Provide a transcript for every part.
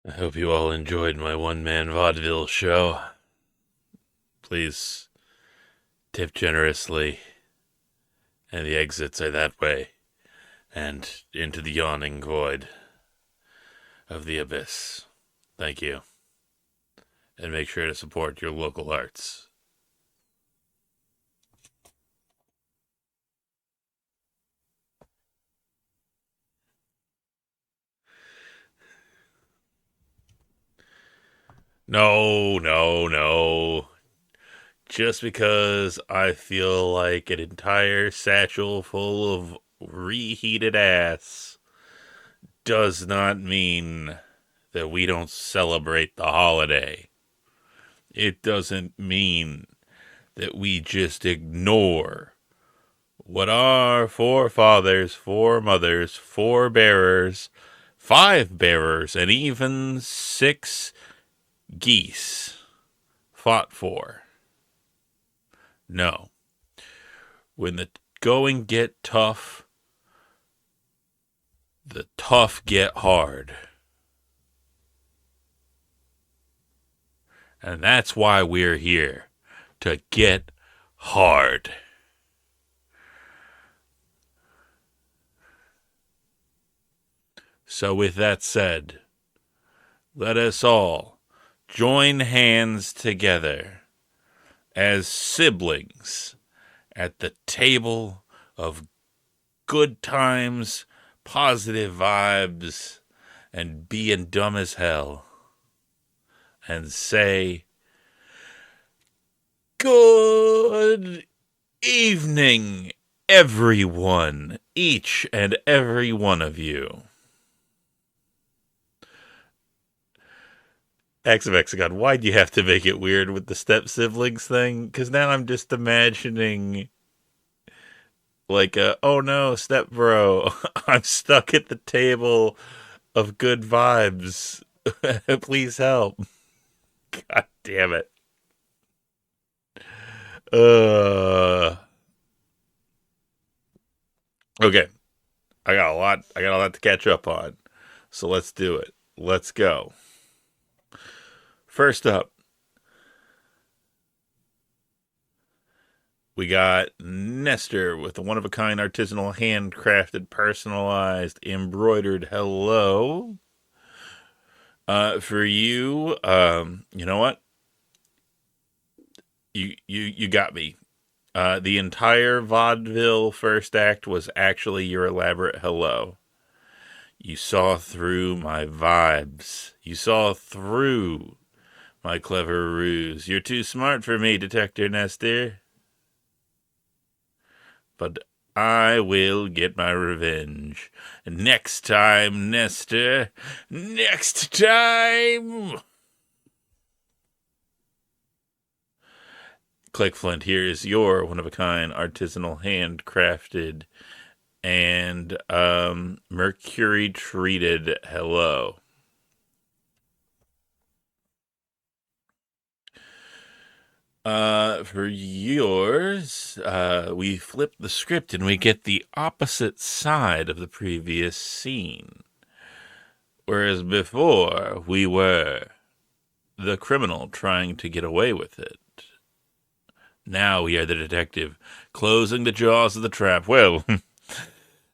I hope you all enjoyed my one-man vaudeville show. Please tip generously, and the exits are that way, and into the yawning void of the abyss. Thank you, and make sure to support your local arts. No, no, no. Just because I feel like an entire satchel full of reheated ass does not mean that we don't celebrate the holiday. It doesn't mean that we just ignore what our forefathers, foremothers, forebearers, five bearers, and even six geese fought for. No. When the going get tough, the tough get hard. And that's why we're here, to get hard. So with that said, let us all join hands together as siblings at the table of good times, positive vibes, and being dumb as hell, and say, good evening, everyone, each and every one of you. X of Hexagon, why'd you have to make it weird with the step siblings thing? Because now I'm just imagining, like, oh no, step bro, I'm stuck at the table of good vibes. Please help. God damn it. Okay. I got a lot to catch up on. So let's do it. Let's go. First up, we got Nestor with a one of a kind artisanal handcrafted personalized embroidered hello. For you, you know what? You got me. The entire vaudeville first act was actually your elaborate hello. You saw through my vibes. You saw through my clever ruse. You're too smart for me, Detective Nestor. But I will get my revenge. Next time, Nestor. Next time! Click Flint, here is your one-of-a-kind artisanal handcrafted and mercury-treated hello. For yours, we flip the script and we get the opposite side of the previous scene. Whereas before, we were the criminal trying to get away with it. Now we are the detective, closing the jaws of the trap. Well,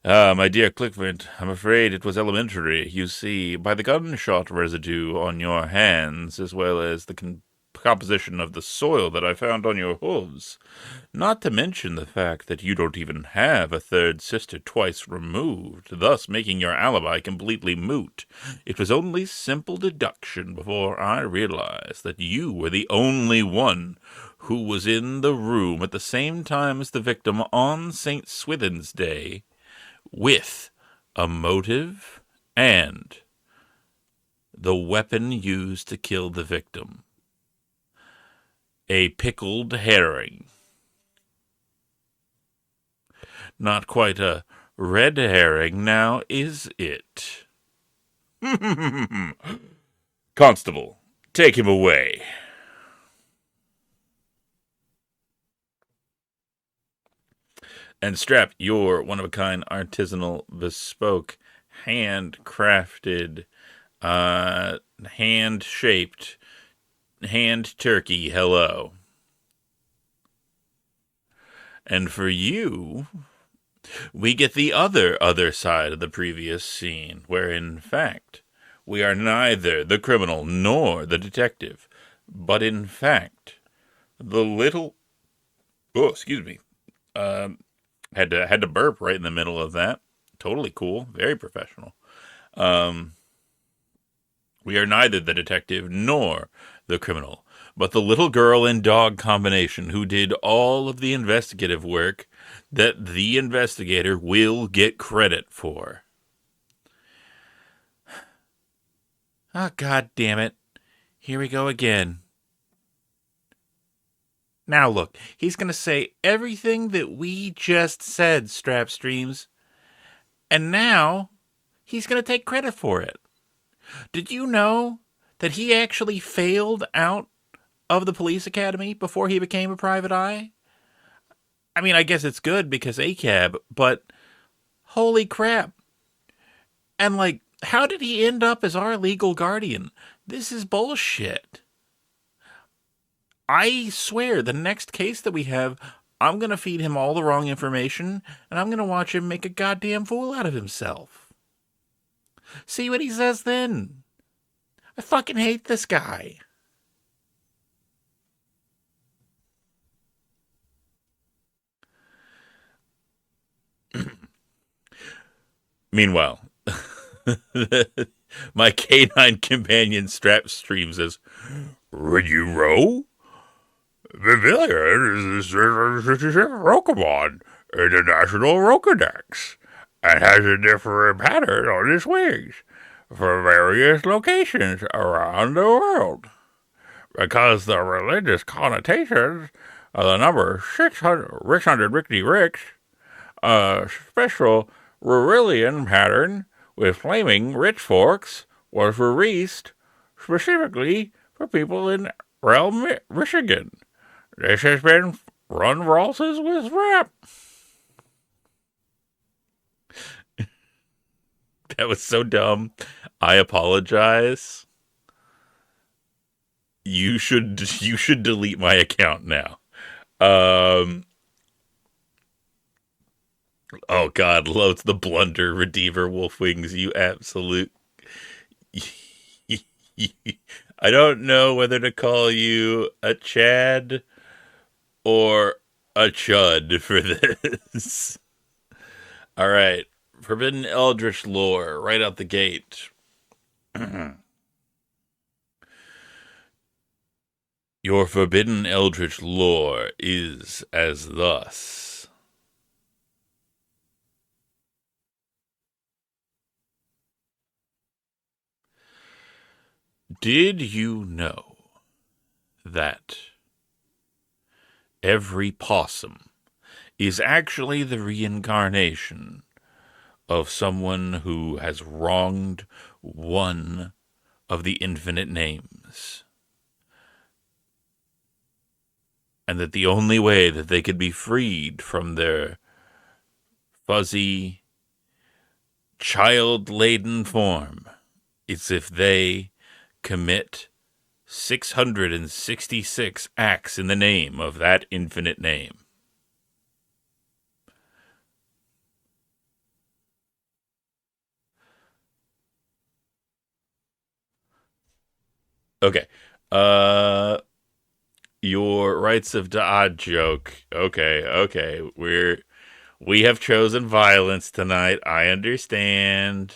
my dear Clickflint, I'm afraid it was elementary. You see, by the gunshot residue on your hands, as well as the composition of the soil that I found on your hooves, not to mention the fact that you don't even have a third sister twice removed, thus making your alibi completely moot. It was only simple deduction before I realized that you were the only one who was in the room at the same time as the victim on St. Swithin's Day with a motive and the weapon used to kill the victim. A pickled herring. Not quite a red herring, now is it? Constable, take him away. And strap your one-of-a-kind artisanal, bespoke, handcrafted Hand-shaped, hand turkey, hello. And for you, we get the other side of the previous scene, where in fact, we are neither the criminal nor the detective, but in fact, the little, oh, excuse me, had to burp right in the middle of that. Totally cool, very professional. We are neither the detective nor the criminal, but the little girl and dog combination who did all of the investigative work that the investigator will get credit for. Oh, God damn it. Here we go again. Now look, he's going to say everything that we just said, Strapstreams, and now he's going to take credit for it. Did you know that he actually failed out of the police academy before he became a private eye? I mean, I guess it's good because ACAB, but holy crap. And like, how did he end up as our legal guardian? This is bullshit. I swear, the next case that we have, I'm going to feed him all the wrong information, and I'm going to watch him make a goddamn fool out of himself. See what he says then. I fucking hate this guy. Meanwhile, my canine companion Strapstream says, "Would you row? Vivillion is a Rokomon in the National Rokodex and has a different pattern on its wings for various locations around the world. Because the religious connotations of the number 600 Rickety Ricks, a special Ririlian pattern with flaming rich forks was released specifically for people in Realm, Michigan. This has been run Rals's with rap." That was so dumb. I apologize. You should delete my account now. Oh God, loads the blunder, Redeemer Wolfwings, you absolute. I don't know whether to call you a Chad or a Chud for this. All right, Forbidden Eldritch lore right out the gate. Your Forbidden Eldritch lore is as thus. Did you know that every possum is actually the reincarnation of someone who has wronged one of the infinite names? And that the only way that they could be freed from their fuzzy, child-laden form is if they commit 666 acts in the name of that infinite name. Okay. Your rights of Da'ad joke. Okay. We have chosen violence tonight. I understand.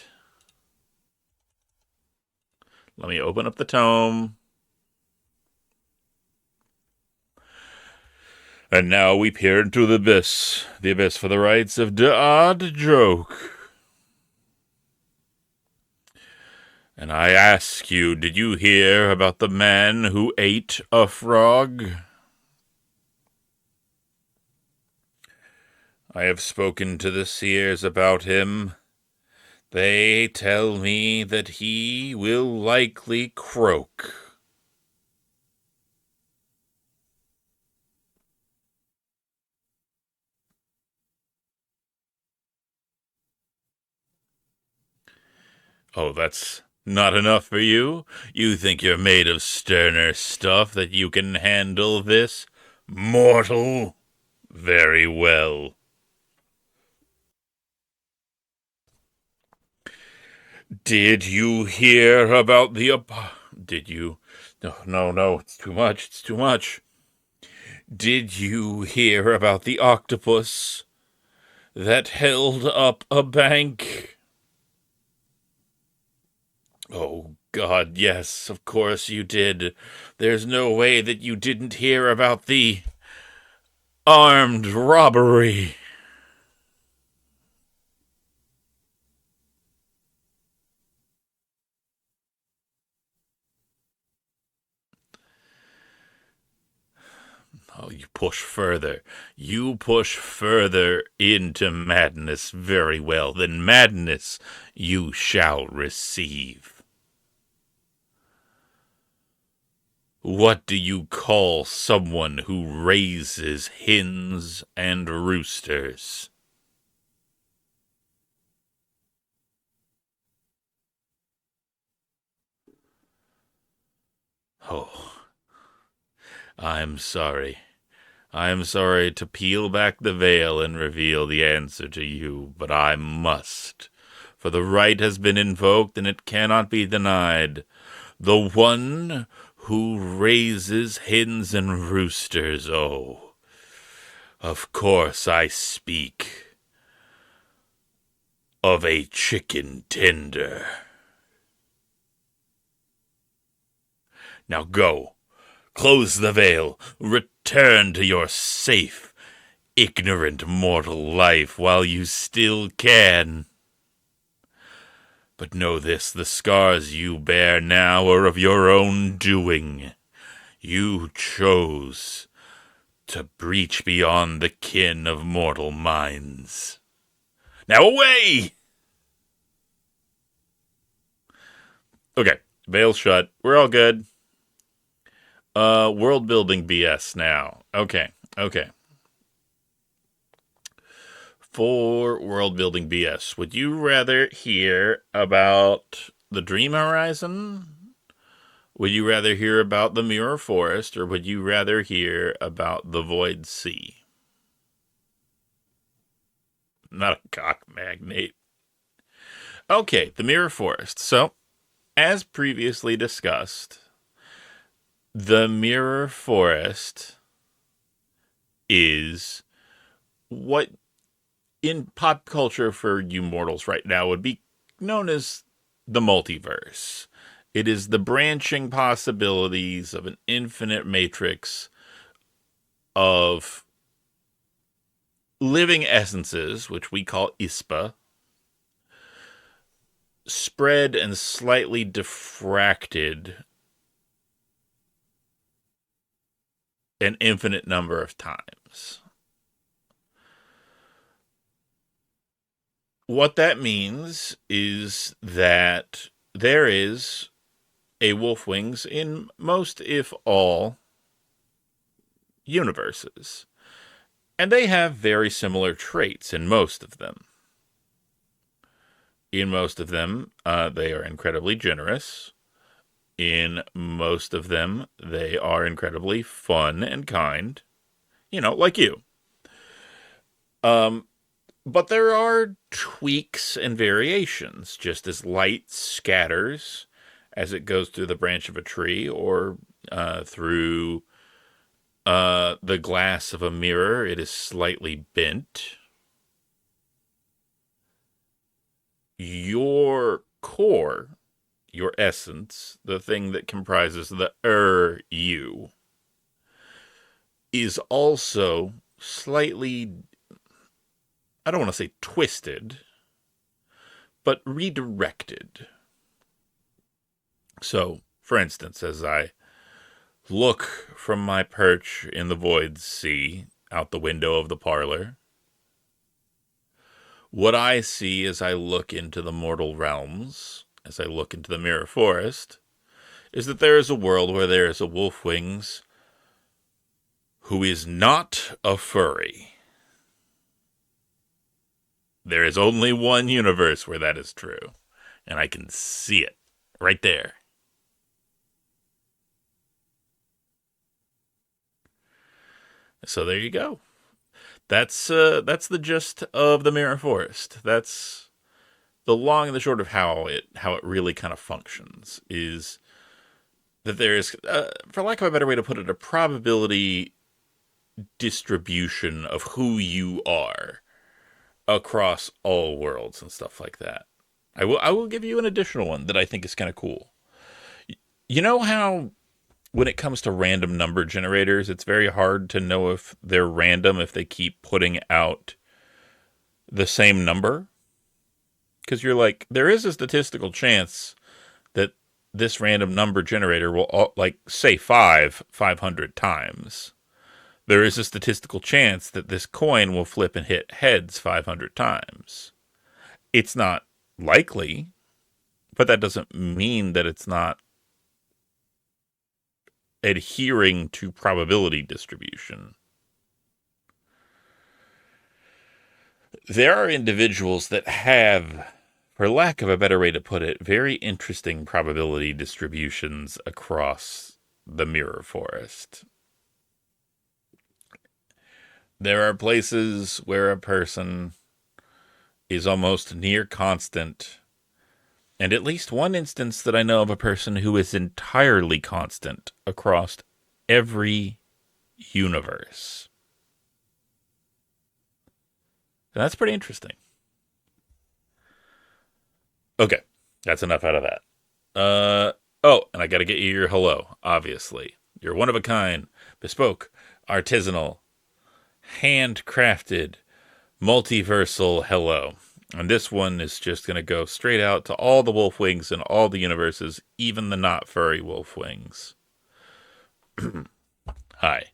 Let me open up the tome. And now we peer into the abyss for the rights of Da'ad joke. And I ask you, did you hear about the man who ate a frog? I have spoken to the seers about him. They tell me that he will likely croak. Oh, that's Not enough for you? You think you're made of sterner stuff that you can handle this? Mortal? Very well. Did you hear about Did you? No, no, no, it's too much, it's too much. Did you hear about the octopus that held up a bank? Oh, God, yes, of course you did. There's no way that you didn't hear about the armed robbery. Oh, you push further. You push further into madness. Very well. Then madness you shall receive. What do you call someone who raises hens and roosters? Oh, I'm sorry. I am sorry to peel back the veil and reveal the answer to you, but I must. For the right has been invoked, and it cannot be denied. The one who raises hens and roosters, oh, of course I speak of a chicken tender. Now go, close the veil, return to your safe, ignorant mortal life while you still can. But know this, the scars you bear now are of your own doing. You chose to breach beyond the kin of mortal minds. Now away! Okay, veil shut. We're all good. World building BS now. Okay. For world building BS, would you rather hear about the Dream Horizon? Would you rather hear about the Mirror Forest, or would you rather hear about the Void Sea? Not a cock magnate. Okay, the Mirror Forest. So, as previously discussed, the Mirror Forest is what in pop culture for you mortals right now would be known as the multiverse. It is the branching possibilities of an infinite matrix of living essences, which we call ISPA, spread and slightly diffracted an infinite number of times. What that means is that there is a Wolfwings in most, if all, universes. And they have very similar traits in most of them. In most of them, they are incredibly generous. In most of them, they are incredibly fun and kind. You know, like you. But there are tweaks and variations, just as light scatters as it goes through the branch of a tree or through the glass of a mirror. It is slightly bent. Your core, your essence, the thing that comprises the you, is also slightly, I don't want to say twisted, but redirected. So, for instance, as I look from my perch in the void sea out the window of the parlor, what I see as I look into the mortal realms, as I look into the Mirror Forest, is that there is a world where there is a Wolfwings who is not a furry. There is only one universe where that is true, and I can see it. right there. So there you go. That's the gist of the Mirror Forest. That's the long and the short of how it really kind of functions is that there is, for lack of a better way to put it, a probability distribution of who you are across all worlds and stuff like that. I will give you an additional one that I think is kind of cool. You know how when it comes to random number generators, it's very hard to know if they're random if they keep putting out the same number? Because you're like, there is a statistical chance that this random number generator will, like, say 500 times. There is a statistical chance that this coin will flip and hit heads 500 times. It's not likely, but that doesn't mean that it's not adhering to probability distribution. There are individuals that have, for lack of a better way to put it, very interesting probability distributions across the mirror forest. There are places where a person is almost near constant, and at least one instance that I know of a person who is entirely constant across every universe. And that's pretty interesting. Okay, that's enough out of that. Oh, and I got to get you your hello, obviously. You're one of a kind, bespoke, artisanal, handcrafted, multiversal hello. And this one is just going to go straight out to all the wolf wings in all the universes, even the not furry wolf wings. Hi.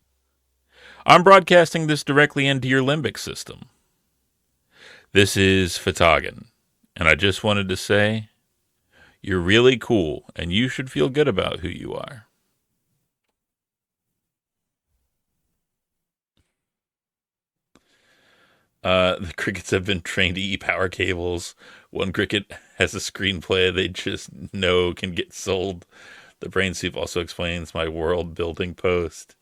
I'm broadcasting this directly into your limbic system. This is Fatagan, and I just wanted to say, you're really cool, and you should feel good about who you are. The crickets have been trained to eat power cables. One cricket has a screenplay they just know can get sold. The brain soup also explains my world building post.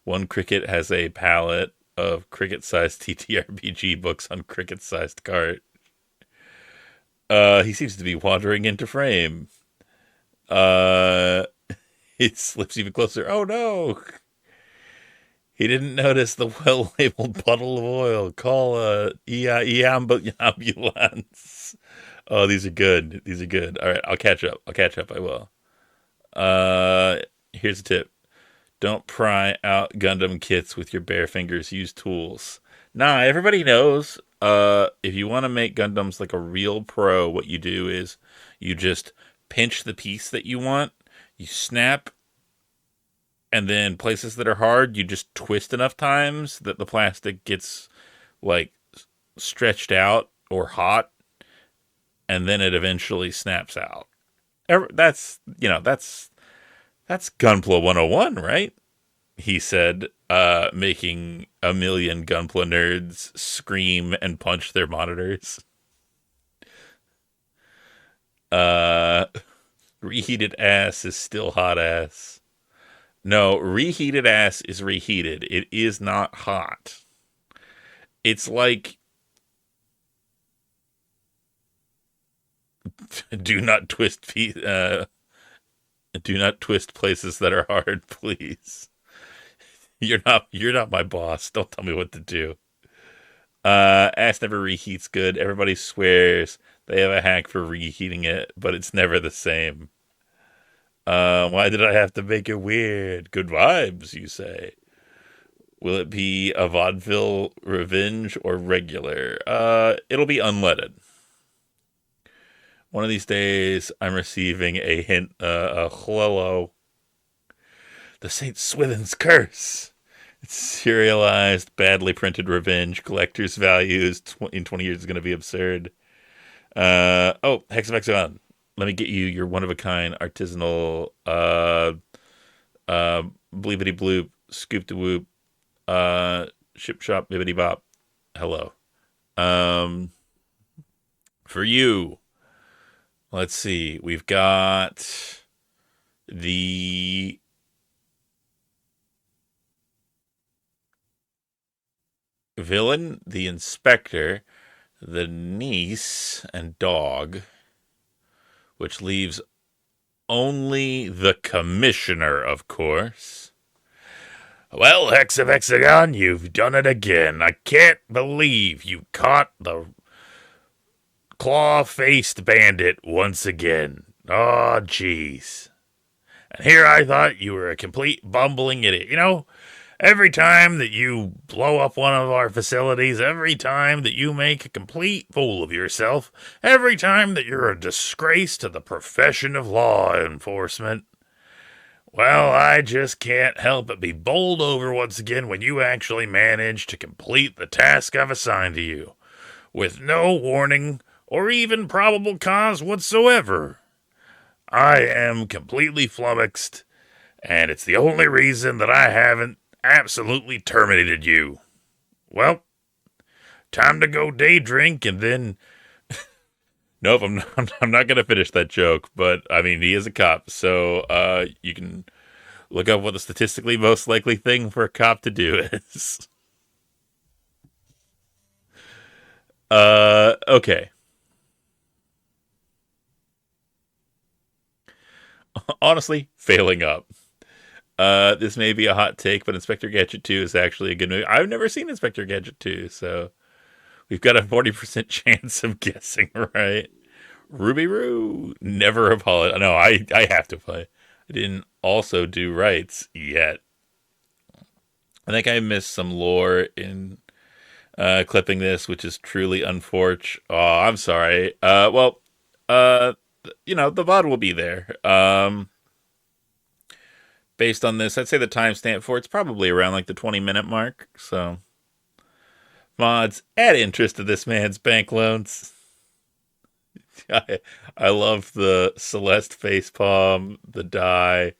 One cricket has a palette of cricket-sized TTRPG books on cricket-sized cart. He seems to be wandering into frame. Uh, it slips even closer. Oh no! He didn't notice the well-labeled bottle of oil. Call ambulance. Oh, these are good. These are good. All right, I'll catch up. I will. Here's a tip: don't pry out Gundam kits with your bare fingers. Use tools. Nah, everybody knows. If you want to make Gundams like a real pro, what you do is you just pinch the piece that you want, you snap, and then places that are hard, you just twist enough times that the plastic gets like stretched out or hot, and then it eventually snaps out. That's that's Gunpla 101, right? He said, making a million Gunpla nerds scream and punch their monitors. Uh, reheated ass is still hot ass. No, reheated ass is reheated. It is not hot. It's like, do not twist do not twist places that are hard, please. You're not my boss. Don't tell me what to do. Ass never reheats good. Everybody swears they have a hack for reheating it, but it's never the same. Why did I have to make it weird? Good vibes, you say. Will it be a vaudeville revenge or regular? It'll be unleaded. One of these days, I'm receiving a hint, a hello. The St. Swithin's Curse. It's serialized, badly printed revenge. Collector's values in 20 years is going to be absurd. Hexamexon. Let me get you your one-of-a-kind artisanal bleepity bloop, scoop de whoop, ship shop bibbity bop. Hello. For you, Let's see. We've got the villain, the inspector, the niece, and dog, which leaves only the commissioner, of course. Well, Hex of Hexagon, you've done it again. I can't believe you caught the claw-faced bandit once again. Oh, jeez. And here I thought you were a complete bumbling idiot. Every time that you blow up one of our facilities, every time that you make a complete fool of yourself, every time that you're a disgrace to the profession of law enforcement, well, I just can't help but be bowled over once again when you actually manage to complete the task I've assigned to you, with no warning or even probable cause whatsoever. I am completely flummoxed, and it's the only reason that I haven't absolutely terminated you. Well, time to go day drink and then. Nope, I'm not gonna finish that joke. But I mean, he is a cop, so you can look up what the statistically most likely thing for a cop to do is. Okay. Honestly, failing up. This may be a hot take, but Inspector Gadget 2 is actually a good movie. I've never seen Inspector Gadget 2, so we've got a 40% chance of guessing right. Ruby Roo. Never apologize. No, I have to play. I didn't also do rights yet. I think I missed some lore in clipping this, which is truly unfortunate. Oh, I'm sorry. Uh, the VOD will be there. Based on this, I'd say the timestamp for it's probably around like the 20-minute mark. So, mods, add interest to this man's bank loans. I love the Celeste facepalm, the die,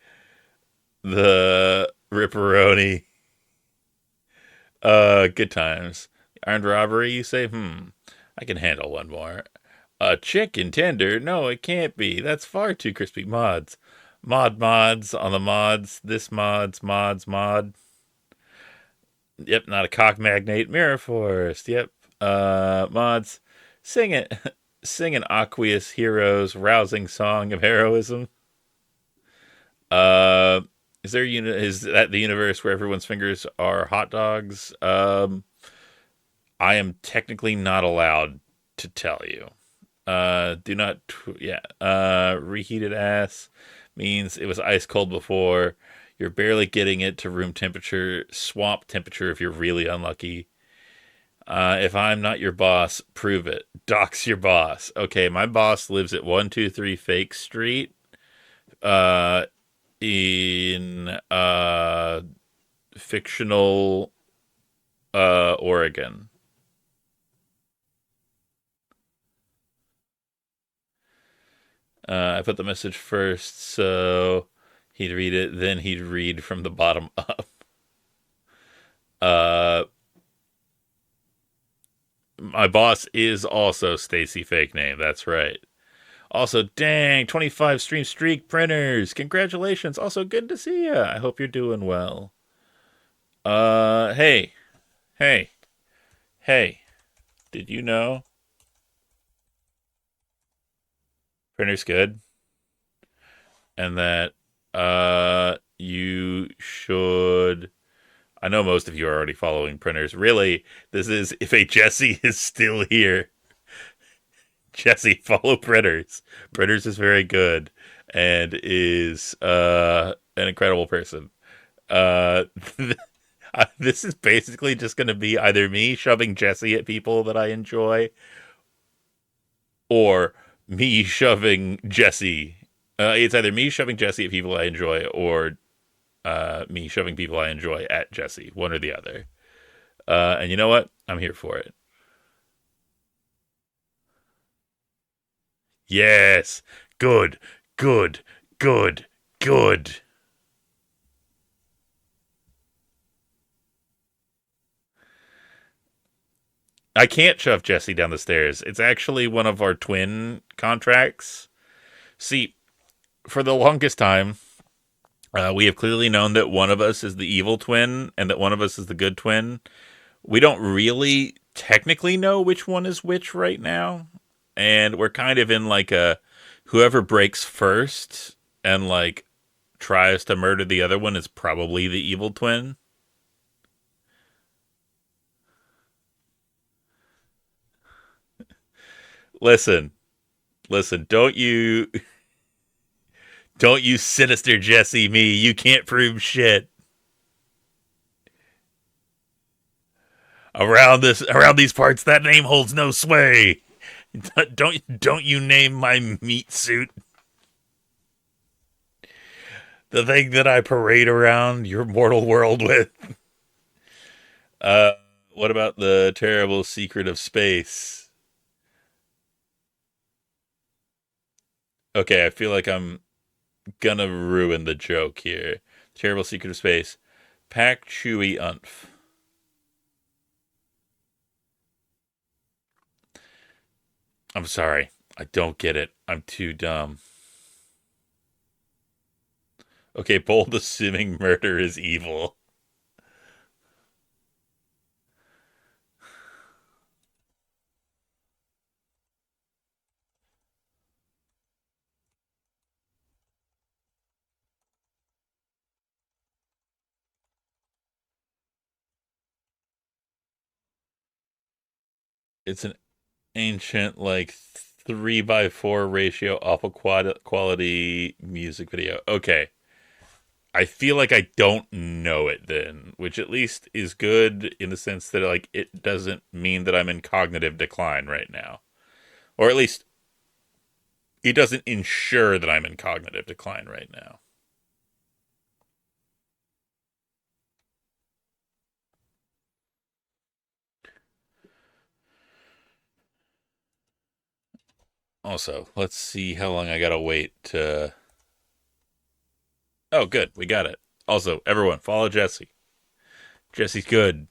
the ripperoni. Good times. Armed robbery, you say? I can handle one more. A chicken tender? No, it can't be. That's far too crispy. Mods on the mods. This mod. Yep, not a cock magnate. Mirror Forest. Yep. Mods. Sing it. Sing an aqueous hero's rousing song of heroism. Uh, is that the universe where everyone's fingers are hot dogs? I am technically not allowed to tell you. Do not, yeah. Reheated ass means it was ice cold before. You're barely getting it to room temperature, swamp temperature if you're really unlucky. If I'm not your boss, prove it. Dox your boss. Okay, my boss lives at 123 Fake Street, uh, in fictional Oregon. I put the message first, so he'd read it, then he'd read from the bottom up. Uh, my boss is also Stacy Fake Name. That's right. Also, dang, 25 stream streak printers. Congratulations. Also, good to see you. I hope you're doing well. Hey, hey, hey. Did you know printer's good? And that, you should. I know most of you are already following printers. Really, this is if a Jesse is still here. Jesse, follow Printers. Printers is very good and is an incredible person. Uh, this is basically just going to be either me shoving Jesse at people that I enjoy, or me shoving Jesse. It's either me shoving Jesse at people I enjoy, or me shoving people I enjoy at Jesse. One or the other. And you know what? I'm here for it. Yes. Good. Good. Good. Good. I can't shove Jesse down the stairs. It's actually one of our twin contracts. See, for the longest time, we have clearly known that one of us is the evil twin and that one of us is the good twin. We don't really technically know which one is which right now. And we're kind of in like a whoever breaks first and like tries to murder the other one is probably the evil twin. Listen, listen, don't you sinister Jesse me. You can't prove shit. Around these parts that name holds no sway. Don't you name my meat suit the thing that I parade around your mortal world with. Uh what about the terrible secret of space? Okay, I feel like I'm gonna ruin the joke here. Terrible secret of space. Pack chewy unf. I'm sorry. I don't get it. I'm too dumb. Okay, bold assuming murder is evil. It's an ancient, like 3:4 ratio awful quality music video. Okay. I feel like I don't know it then, which at least is good in the sense that like it doesn't mean that I'm in cognitive decline right now. Or at least it doesn't ensure that I'm in cognitive decline right now. Also, let's see how long I gotta wait to. Oh, good, we got it. Also, everyone, follow Jesse. Jesse's good.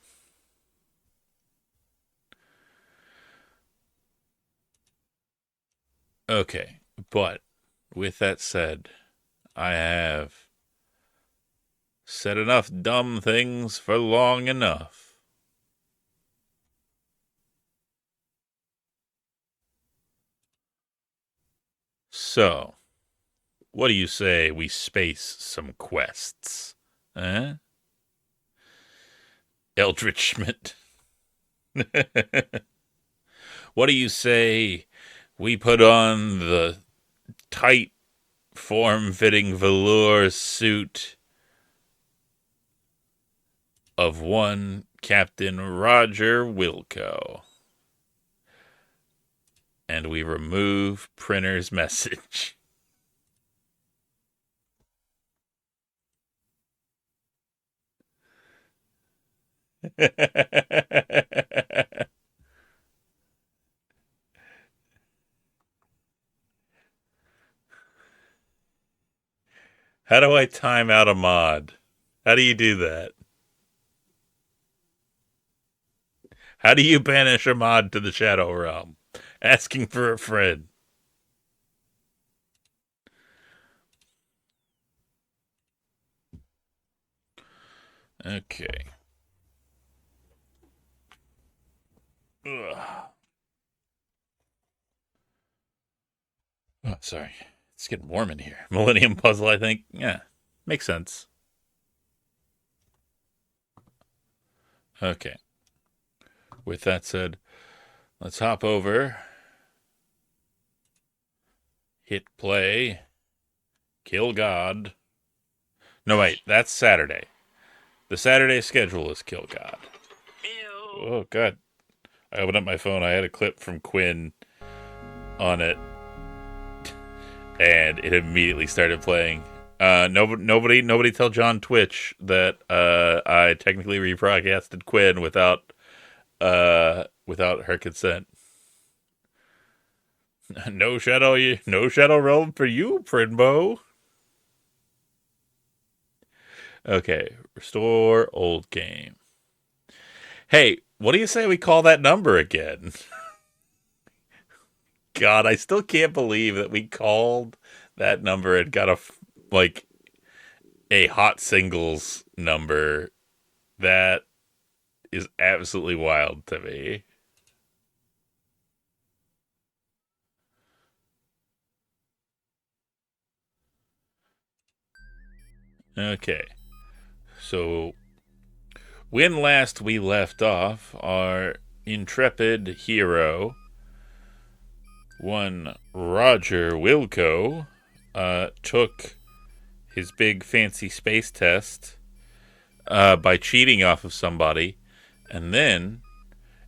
Okay, but with that said, I have said enough dumb things for long enough. So, what do you say we space some quests? Eh? Eldritch Schmidt. What do you say we put on the tight, form fitting velour suit of one Captain Roger Wilco? And we remove printer's message. How do I time out a mod? How do you do that? How do you banish a mod to the Shadow Realm? Asking for a friend. Okay. Ugh. Oh, sorry. It's getting warm in here. Millennium Puzzle, I think. Yeah, makes sense. Okay. With that said, let's hop over, hit play, kill God. No, wait, that's Saturday. The Saturday schedule is Kill God. Oh, God. I opened up my phone. I had a clip from Quinn on it, and it immediately started playing. Nobody tell John Twitch that I technically rebroadcasted Quinn without her consent. No shadow realm for you, Prinbo. Okay, restore old game. Hey, what do you say we call that number again? God, I still can't believe that we called that number and got like a hot singles number. That is absolutely wild to me. Okay, so when last we left off, our intrepid hero, one Roger Wilco, took his big fancy space test by cheating off of somebody, and then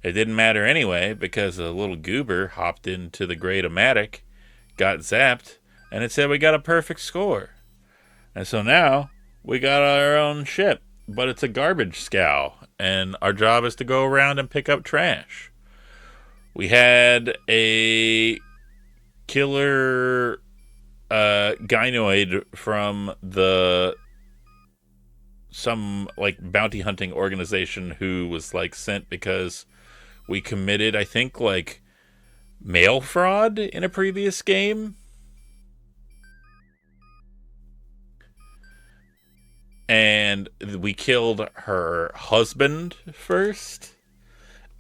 it didn't matter anyway because a little goober hopped into the Great-O-Matic, got zapped, and it said we got a perfect score. And so now we got our own ship, but it's a garbage scow, and our job is to go around and pick up trash. We had a killer gynoid from some like bounty hunting organization who was like sent because we committed, I think, like mail fraud in a previous game. And we killed her husband first,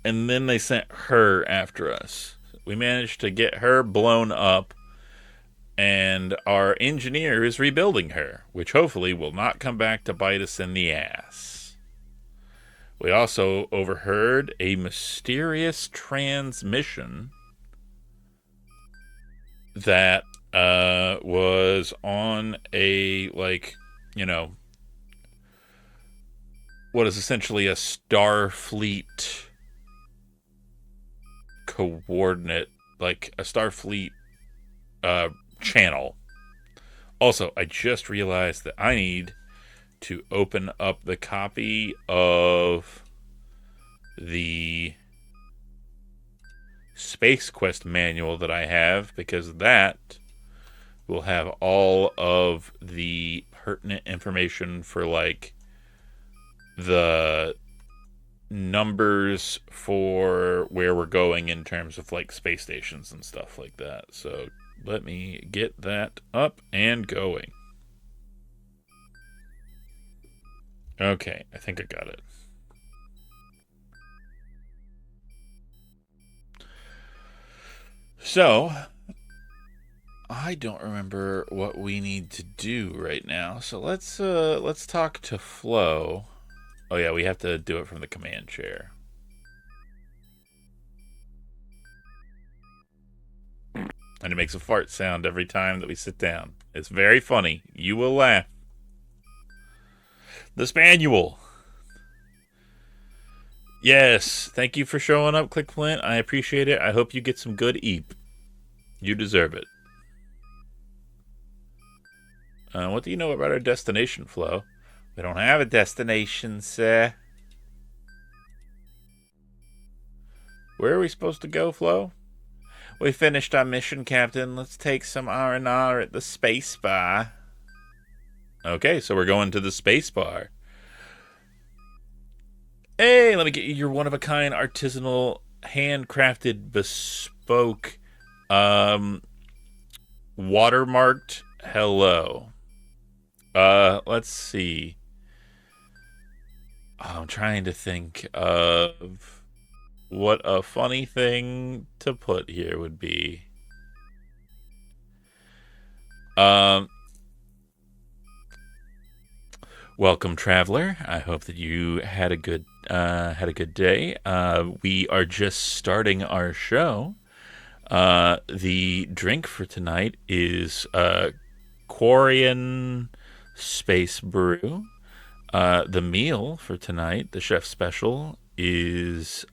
and then they sent her after us. We managed to get her blown up, and our engineer is rebuilding her, which hopefully will not come back to bite us in the ass. We also overheard a mysterious transmission that was on a, like, you know, what is essentially a Starfleet coordinate, like a Starfleet channel. Also, I just realized that I need to open up the copy of the Space Quest manual that I have, because that will have all of the pertinent information for like the numbers for where we're going in terms of like space stations and stuff like that. So let me get that up and going. Okay, I think I got it. So I don't remember what we need to do right now. So let's talk to Flo. Oh yeah, we have to do it from the command chair. And it makes a fart sound every time that we sit down. It's very funny. You will laugh. The Spaniel. Yes, thank you for showing up, ClickFlint. I appreciate it. I hope you get some good eep. You deserve it. What do you know about our destination, Flo? We don't have a destination, sir. Where are we supposed to go, Flo? We finished our mission, Captain. Let's take some R&R at the space bar. Okay, so we're going to the space bar. Hey, let me get you your one-of-a-kind, artisanal, handcrafted, bespoke, watermarked hello. Let's see. I'm trying to think of what a funny thing to put here would be. Welcome, traveler. I hope that you had a good day. We are just starting our show. The drink for tonight is Quarian Space Brew. The meal for tonight, the chef special, is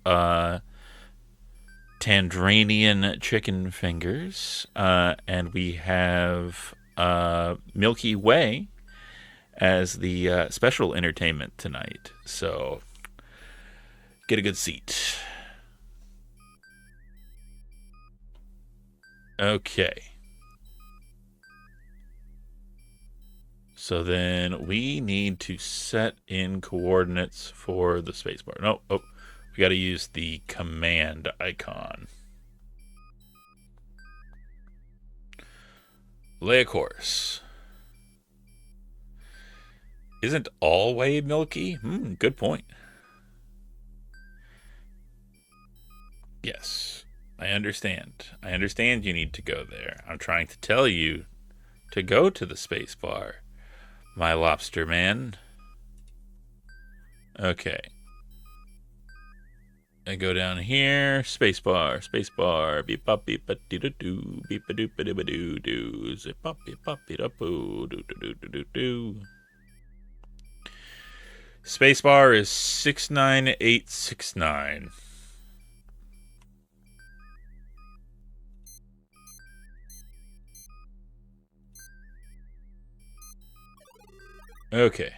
Tandranian chicken fingers, and we have Milky Way as the special entertainment tonight. So get a good seat. Okay. So then we need to set in coordinates for the spacebar. No, we got to use the command icon. Lay a course. Isn't all whey milky? Good point. Yes, I understand. I understand you need to go there. I'm trying to tell you to go to the space bar, my lobster man. Okay. I go down here. Spacebar, spacebar. Beep bop beep ba doo doo. Beep ba doop ba doo ba doo doo. Zip bop beep bop beep up boo. Doo doo doo doo doo. Spacebar is 69869. Okay.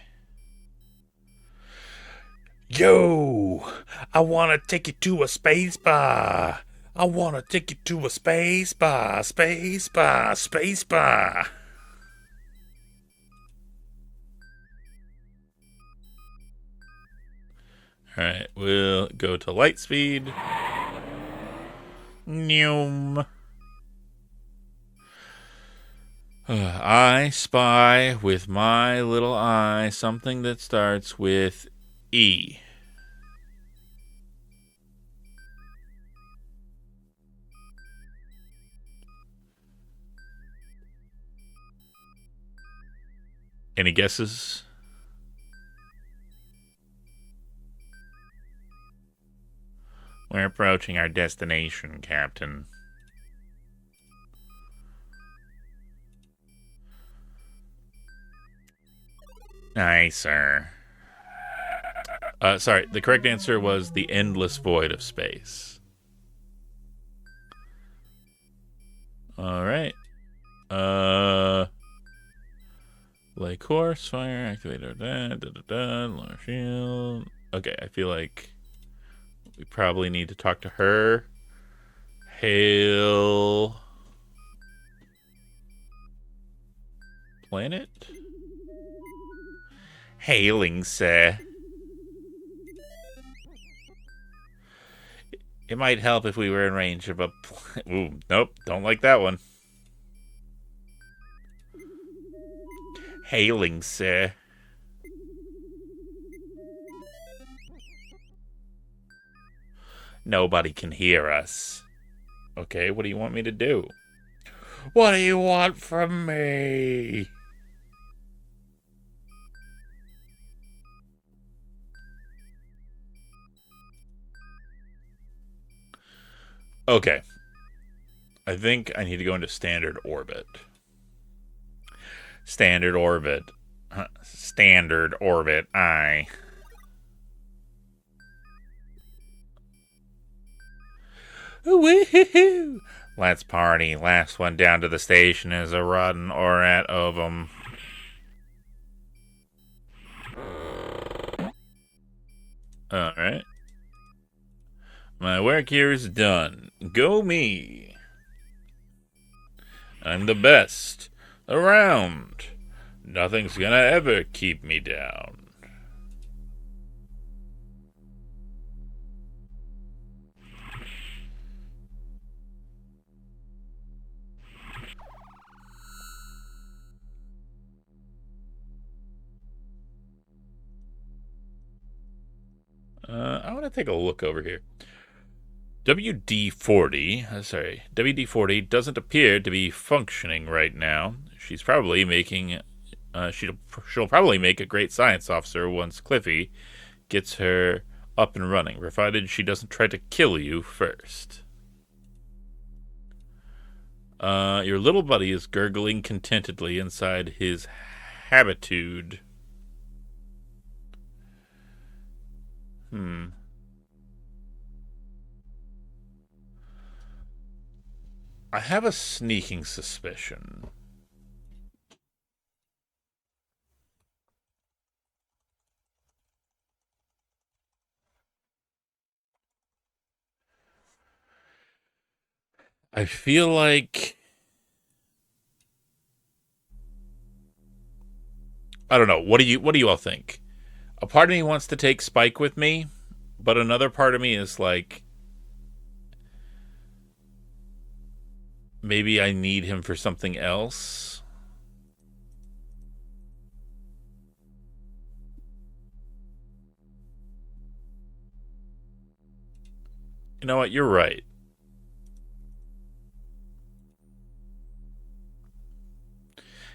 Yo, I want to take you to a space bar. I want to take you to a space bar, space bar, space bar. Alright, we'll go to light speed. Noom. I spy with my little eye something that starts with E. Any guesses? We're approaching our destination, Captain. Aye, sir. Sorry, the correct answer was the endless void of space. Alright. Lay course, fire, activator, lower shield. Okay, I feel like we probably need to talk to her. Hail. Planet? Hailing, sir. It might help if we were in range of a... Ooh, nope, don't like that one. Hailing, sir. Nobody can hear us. Okay, what do you want me to do? What do you want from me? Okay. I think I need to go into standard orbit. Standard orbit. Standard orbit, aye. Woohoo! Let's party. Last one down to the station is a rotten orat ovum. Alright. My work here is done. Go me. I'm the best around. Nothing's gonna ever keep me down. I want to take a look over here. WD-40 doesn't appear to be functioning right now. She's probably making, she'll probably make a great science officer once Cliffy gets her up and running, provided she doesn't try to kill you first. Your little buddy is gurgling contentedly inside his habitude. I have a sneaking suspicion. I feel like... I don't know. What do you all think? A part of me wants to take Spike with me, but another part of me is like, maybe I need him for something else. You know what? You're right.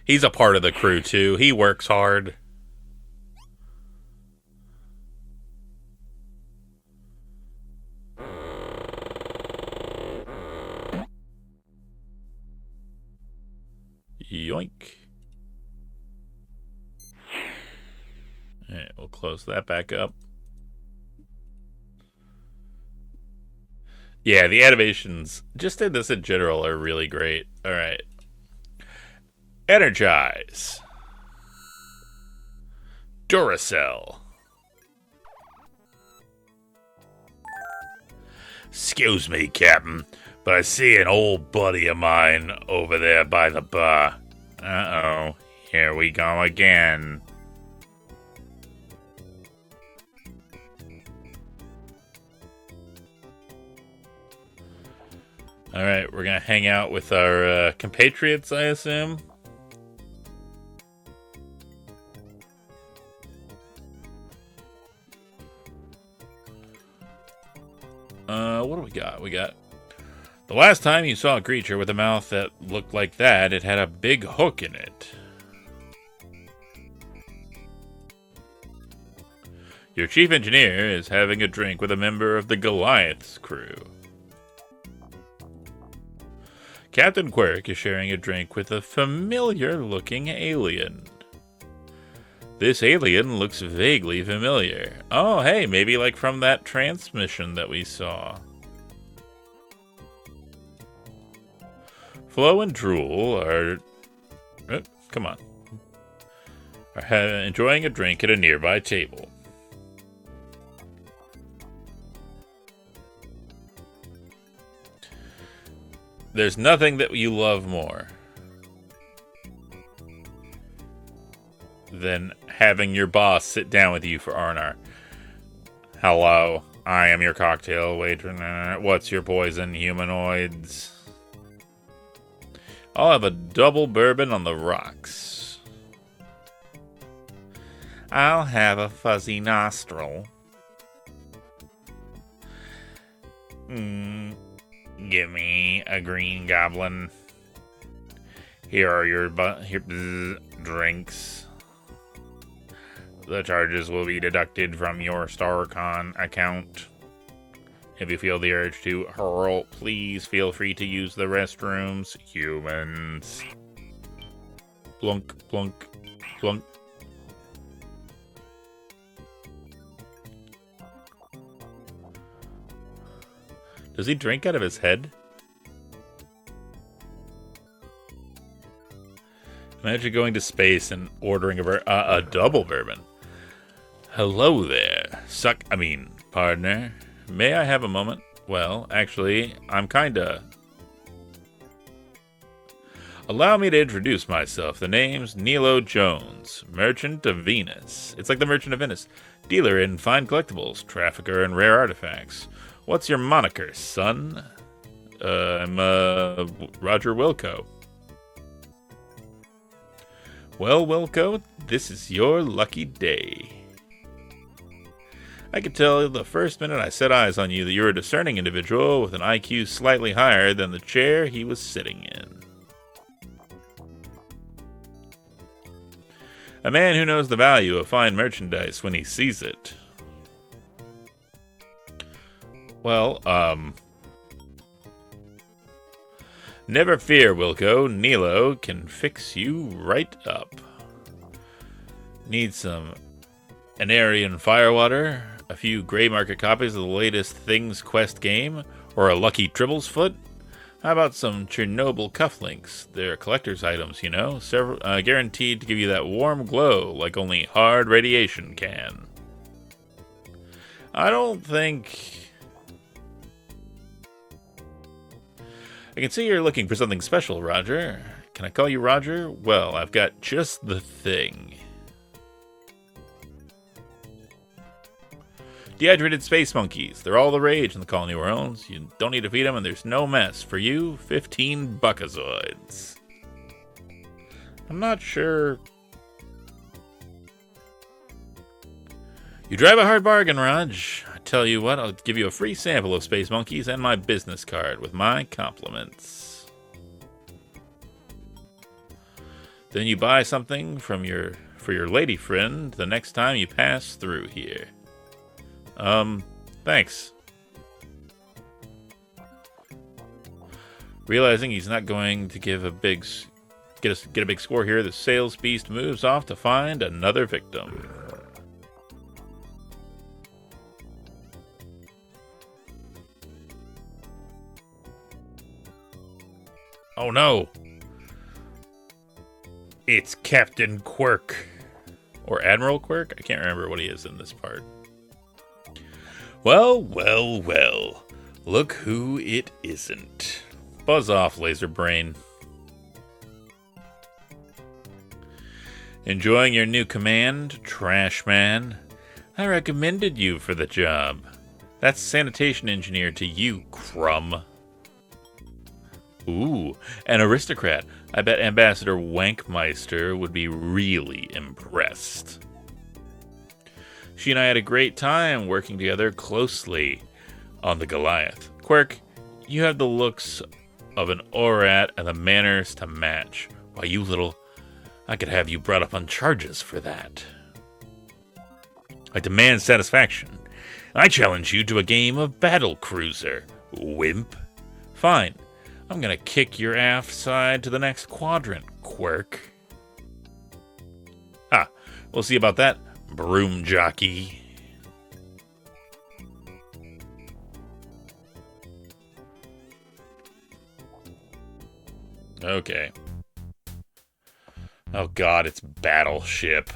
He's a part of the crew, too. He works hard. Yoink. Alright, we'll close that back up. Yeah, the animations, just in this in general, are really great. Alright. Energize. Duracell. Excuse me, Captain, but I see an old buddy of mine over there by the bar. Uh-oh, here we go again. Alright, we're gonna hang out with our compatriots, I assume. What do we got? We got... The last time you saw a creature with a mouth that looked like that, it had a big hook in it. Your chief engineer is having a drink with a member of the Goliath's crew. Captain Quirk is sharing a drink with a familiar-looking alien. This alien looks vaguely familiar. Oh, hey, maybe like from that transmission that we saw. Flo and Drool are... Oh, come on. Are enjoying a drink at a nearby table. There's nothing that you love more than having your boss sit down with you for R&R. Hello, I am your cocktail waiter. What's your poison, humanoids? I'll have a double bourbon on the rocks. I'll have a fuzzy nostril. Give me a green goblin. Here are your drinks. The charges will be deducted from your StarCon account. If you feel the urge to hurl, please feel free to use the restrooms. Humans. Plunk, plunk, plunk. Does he drink out of his head? Imagine going to space and ordering a double bourbon. Hello there, partner. May I have a moment? Well, actually, I'm kinda... Allow me to introduce myself. The name's Nilo Jones, Merchant of Venus. It's like the Merchant of Venice. Dealer in fine collectibles, trafficker in rare artifacts. What's your moniker, son? I'm Roger Wilco. Well, Wilco, this is your lucky day. I could tell the first minute I set eyes on you that you're a discerning individual with an IQ slightly higher than the chair he was sitting in. A man who knows the value of fine merchandise when he sees it. Well, never fear, Wilco. Nilo can fix you right up. Need some Anarian firewater, a few gray market copies of the latest Things Quest game, or a lucky Tribble's foot? How about some Chernobyl cufflinks? They're collector's items, you know, guaranteed to give you that warm glow like only hard radiation can. I don't think... I can see you're looking for something special, Roger. Can I call you Roger? Well, I've got just the thing. Dehydrated space monkeys. They're all the rage in the colony worlds. You don't need to feed them, and there's no mess. For you, 15 buckazoids. I'm not sure. You drive a hard bargain, Raj. tell you what, I'll give you a free sample of Space Monkeys and my business card with my compliments. Then you buy something for your lady friend the next time you pass through here. Thanks. Realizing he's not going to get a big score here, the sales beast moves off to find another victim. Oh no! It's Captain Quirk. Or Admiral Quirk? I can't remember what he is in this part. Well, well, well. Look who it isn't. Buzz off, laser brain. Enjoying your new command, Trash Man? I recommended you for the job. That's sanitation engineer to you, Crumb. Ooh, an aristocrat. I bet Ambassador Wankmeister would be really impressed. She and I had a great time working together closely on the Goliath. Quirk, you have the looks of an Orat and the manners to match. Why, you little... I could have you brought up on charges for that. I demand satisfaction. I challenge you to a game of Battle Cruiser, wimp. Fine. I'm gonna kick your aft side to the next quadrant, Quirk. Ha! We'll see about that, broom jockey. Okay. Oh god, it's Battleship.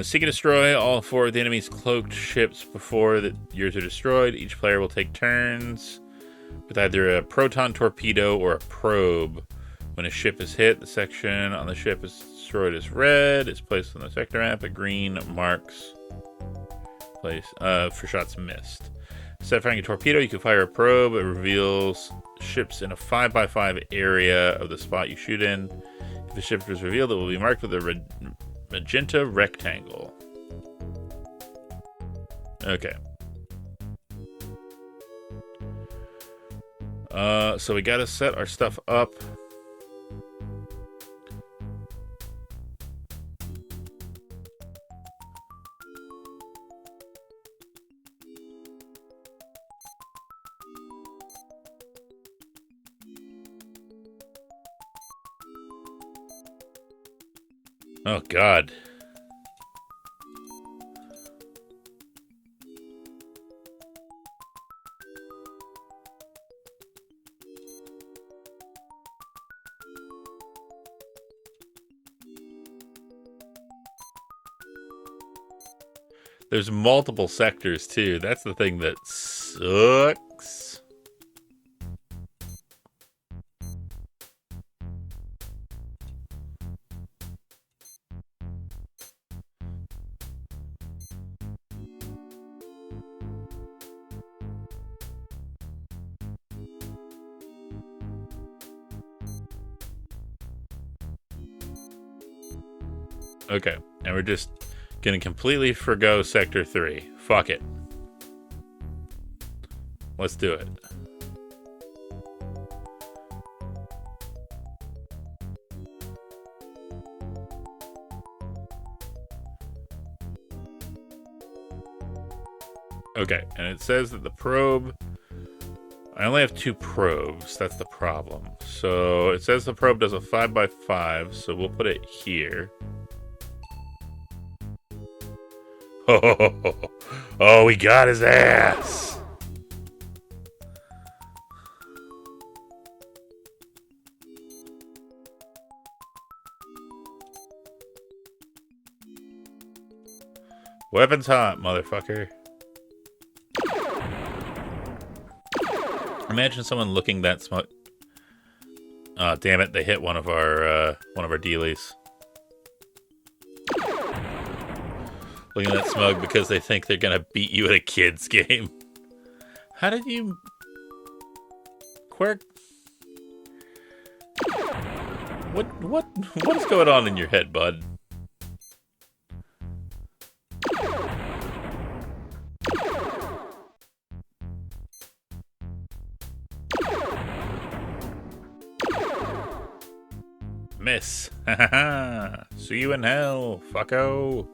Seek and destroy all 4 of the enemy's cloaked ships before yours are destroyed. Each player will take turns with either a proton torpedo or a probe. When a ship is hit, the section on the ship is destroyed as red. It's placed on the sector map. A green marks place for shots missed. Instead of firing a torpedo, you can fire a probe. It reveals ships in a 5x5 area of the spot you shoot in. If the ship is revealed, it will be marked with a magenta rectangle. Okay. So we gotta set our stuff up. Oh, God. There's multiple sectors, too. That's the thing that sucks. Okay, and we're just gonna completely forgo Sector 3. Fuck it. Let's do it. Okay, and it says that the probe... I only have 2 probes, that's the problem. So it says the probe does a 5x5, so we'll put it here. Oh, we got his ass! Weapons hot, motherfucker. Imagine someone looking that smart. Oh, damn it! They hit one of our dealies. looking at that smug because they think they're gonna beat you at a kid's game. How did you... Quirk? What is going on in your head, bud? Miss. See you in hell, fucko.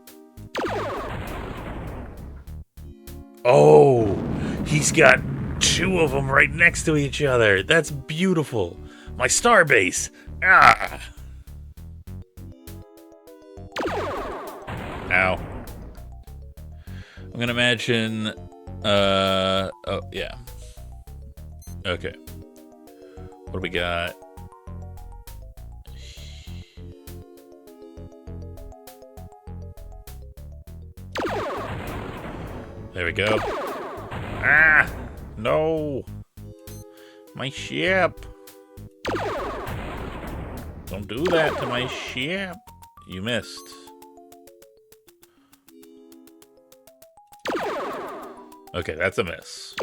Oh, he's got two of them right next to each other. That's beautiful. My star base. Ah. Ow. I'm gonna imagine. Oh yeah. Okay. What do we got? There we go. Ah! No! My ship! Don't do that to my ship! You missed. Okay, that's a miss.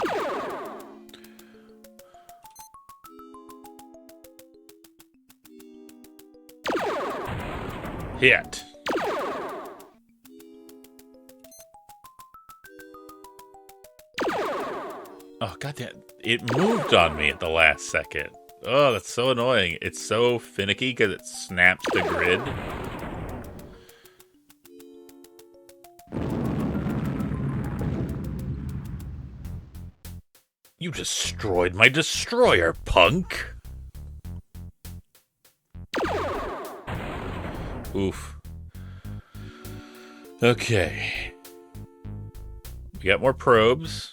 Hit. Oh, goddamn. It moved on me at the last second. Oh, that's so annoying. It's so finicky because it snaps the grid. You destroyed my destroyer, punk. Oof. Okay. We got more probes.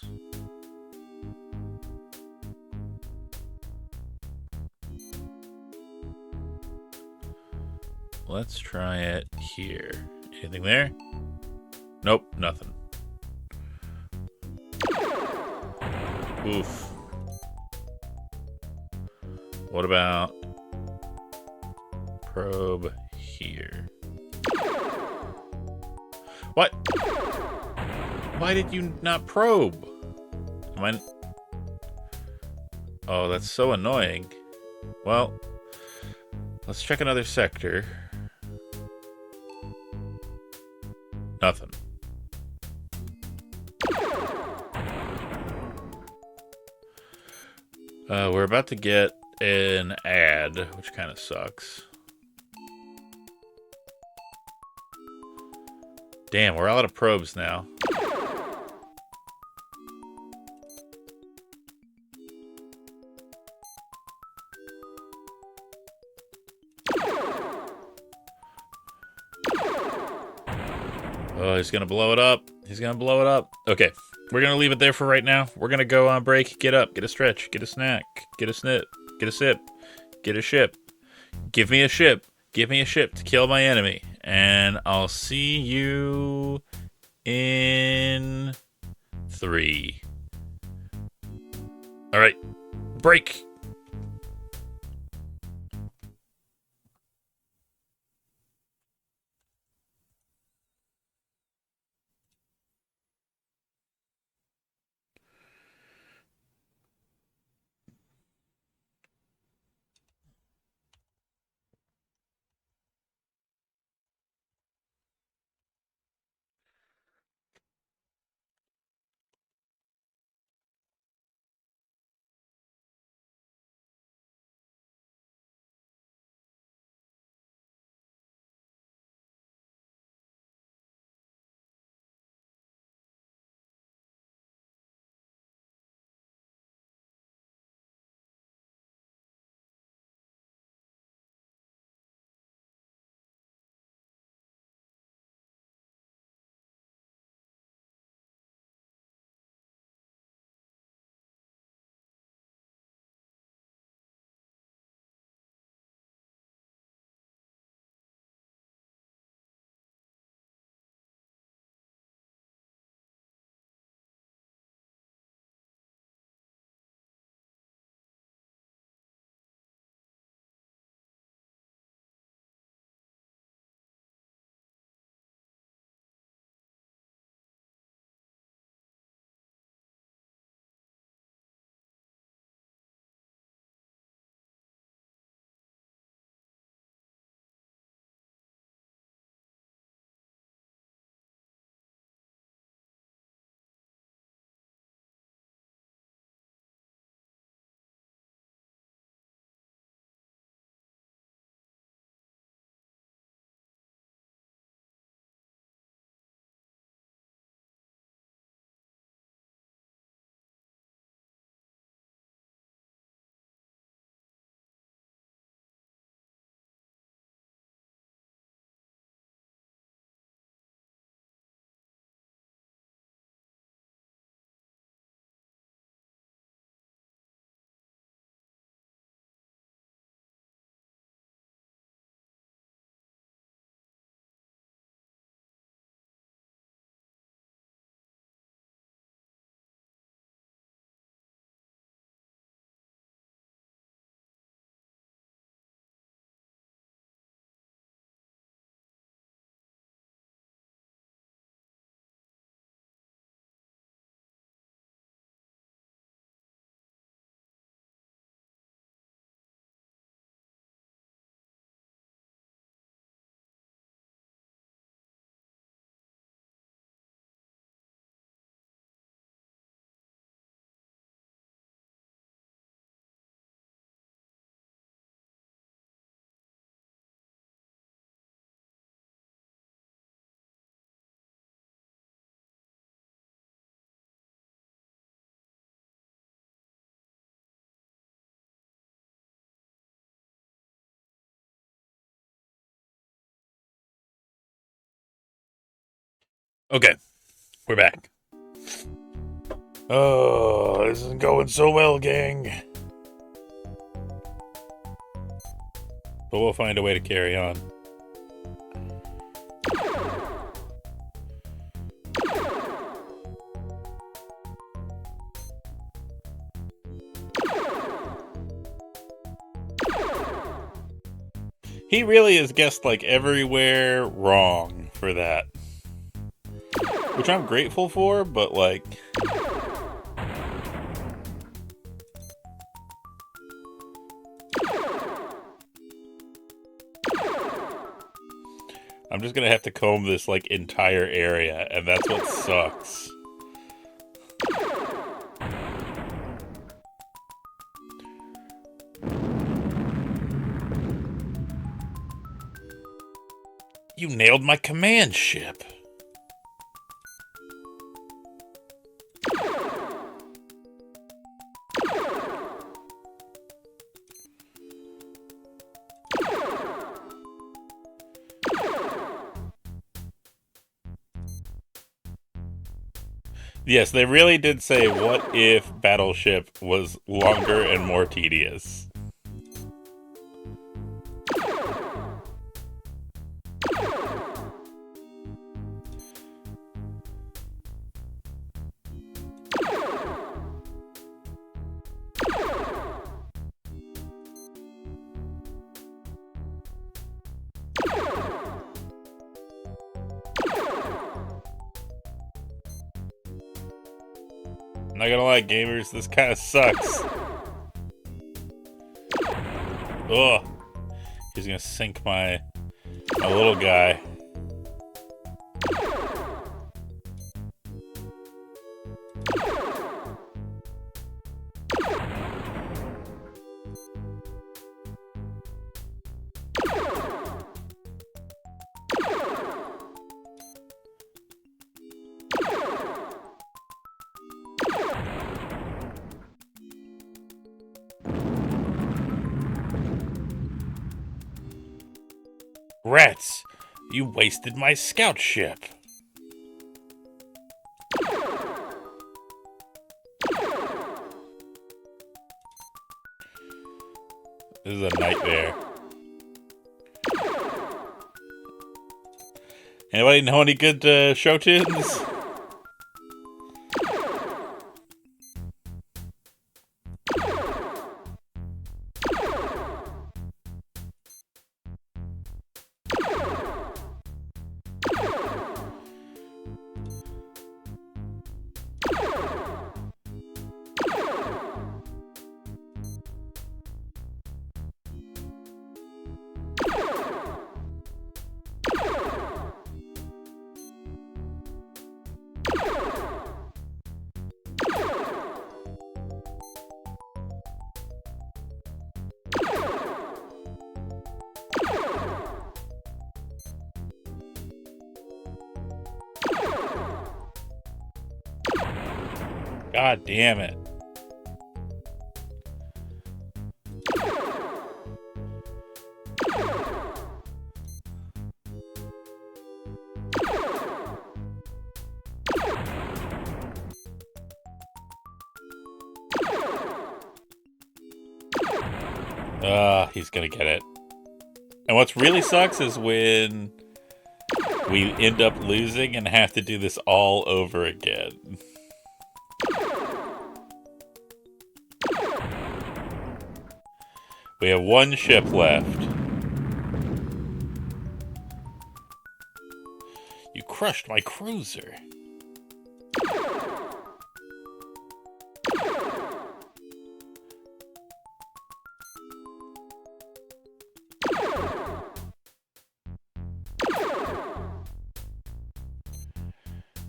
Let's try it here. Anything there? Nope, nothing. Oof. What about probe here? What? Why did you not probe? Am I... Oh, that's so annoying. Well, let's check another sector. Nothing. We're about to get an ad, which kind of sucks. Damn, we're out of probes now. Oh, he's gonna blow it up. He's gonna blow it up. Okay, we're gonna leave it there for right now. We're gonna go on break. Get up, get a stretch, get a snack, get a snip, get a sip, get a ship. Give me a ship. Give me a ship to kill my enemy. And I'll see you in 3. All right, break. Okay, we're back. Oh, this isn't going so well, gang. But we'll find a way to carry on. He really has guessed, like, everywhere wrong for that. Which I'm grateful for, but, like... I'm just gonna have to comb this, like, entire area, and that's what sucks. You nailed my command ship. Yes, they really did say, what if Battleship was longer and more tedious? I'm not gonna lie, gamers, this kind of sucks. Ugh. He's gonna sink my little guy. Rats! You wasted my scout ship! This is a nightmare. Anybody know any good show tunes? God damn it. He's gonna get it. And what's really sucks is when we end up losing and have to do this all over again. We have one ship left. You crushed my cruiser.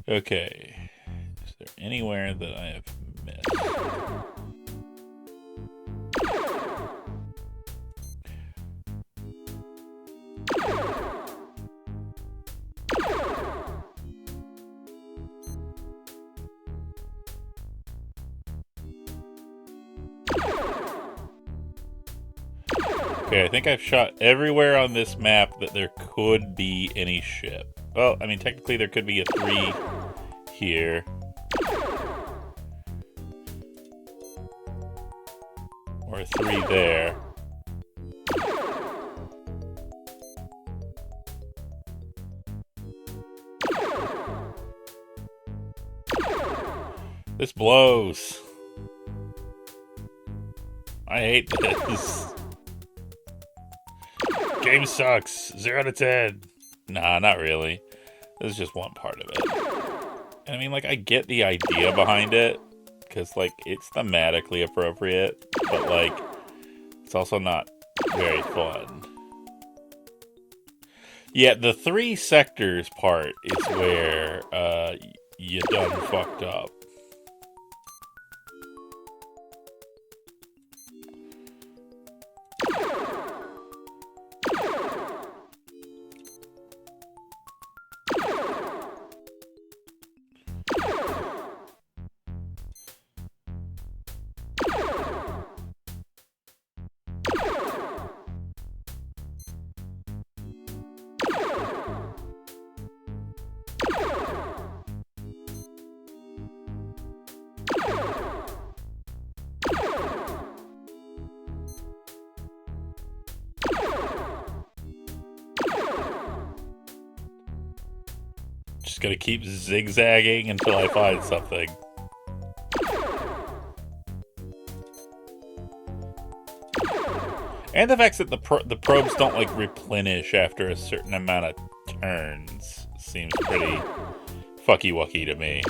Okay. Is there anywhere that I have missed? Okay, I think I've shot everywhere on this map that there could be any ship. Well, I mean, technically there could be a 3 here. Or a 3 there. This blows. I hate this. Game sucks. 0 to 10. Nah, not really. This is just one part of it. And I mean, like, I get the idea behind it. Because, like, it's thematically appropriate. But, like, it's also not very fun. Yeah, the 3 sectors part is where you done fucked up. Just gotta keep zigzagging until I find something. And the fact that the probes don't, like, replenish after a certain amount of turns seems pretty fucky-wucky to me.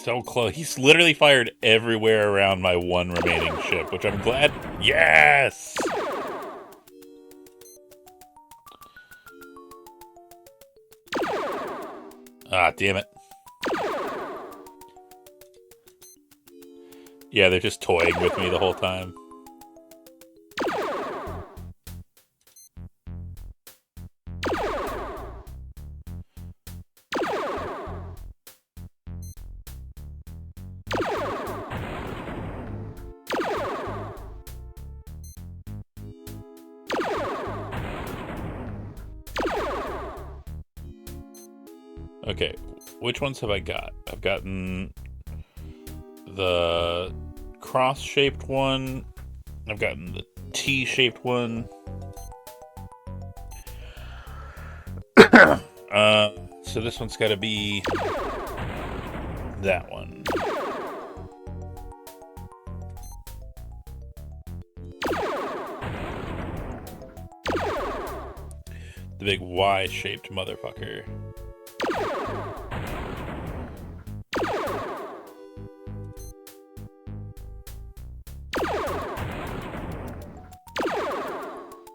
So close. He's literally fired everywhere around my one remaining ship, which I'm glad. Yes! Ah, damn it. Yeah, they're just toying with me the whole time. Okay, which ones have I got? I've gotten the cross-shaped one. I've gotten the T-shaped one. So this one's got to be that one. The big Y-shaped motherfucker.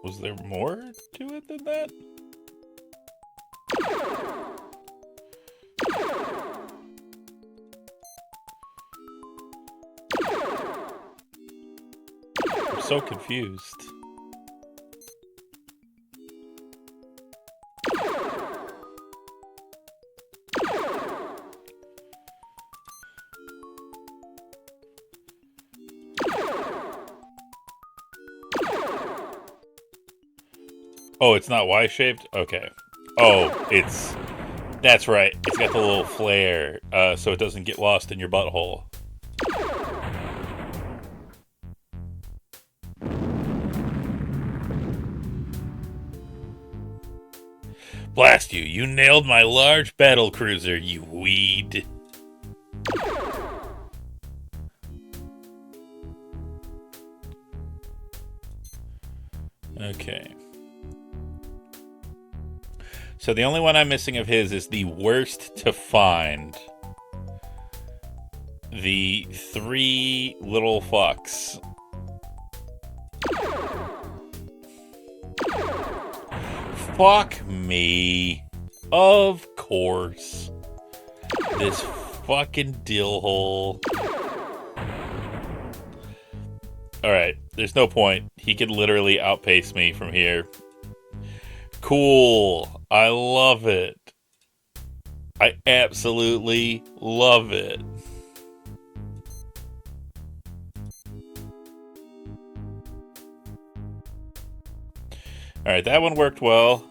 Was there more to it than that? I'm so confused. Oh, it's not Y-shaped? Okay. Oh, that's right. It's got the little flare, so it doesn't get lost in your butthole. Blast you! You nailed my large battle cruiser, you weed. Okay. So the only one I'm missing of his is the worst to find. The 3 little fucks. Fuck me. Of course. This fucking dill hole. Alright, there's no point. He could literally outpace me from here. Cool. I love it. I absolutely love it. Alright, that one worked well.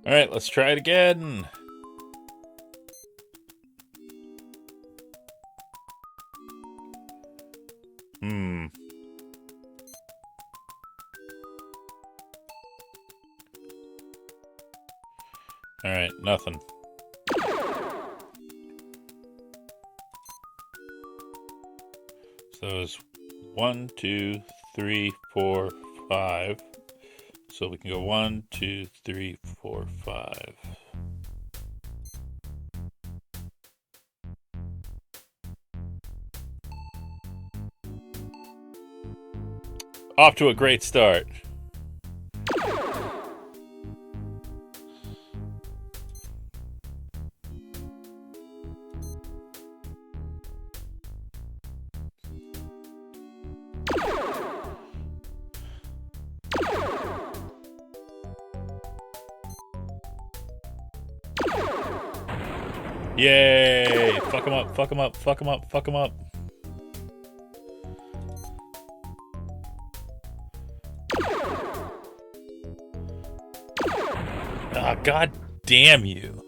Alright, let's try it again. Alright, nothing. So it's 1, 2, 3, 4, 5. So we can go 1, 2, 3, 4, 5. Off to a great start. Yay! Fuck him up, fuck him up, fuck him up, fuck him up. Ah, god damn you.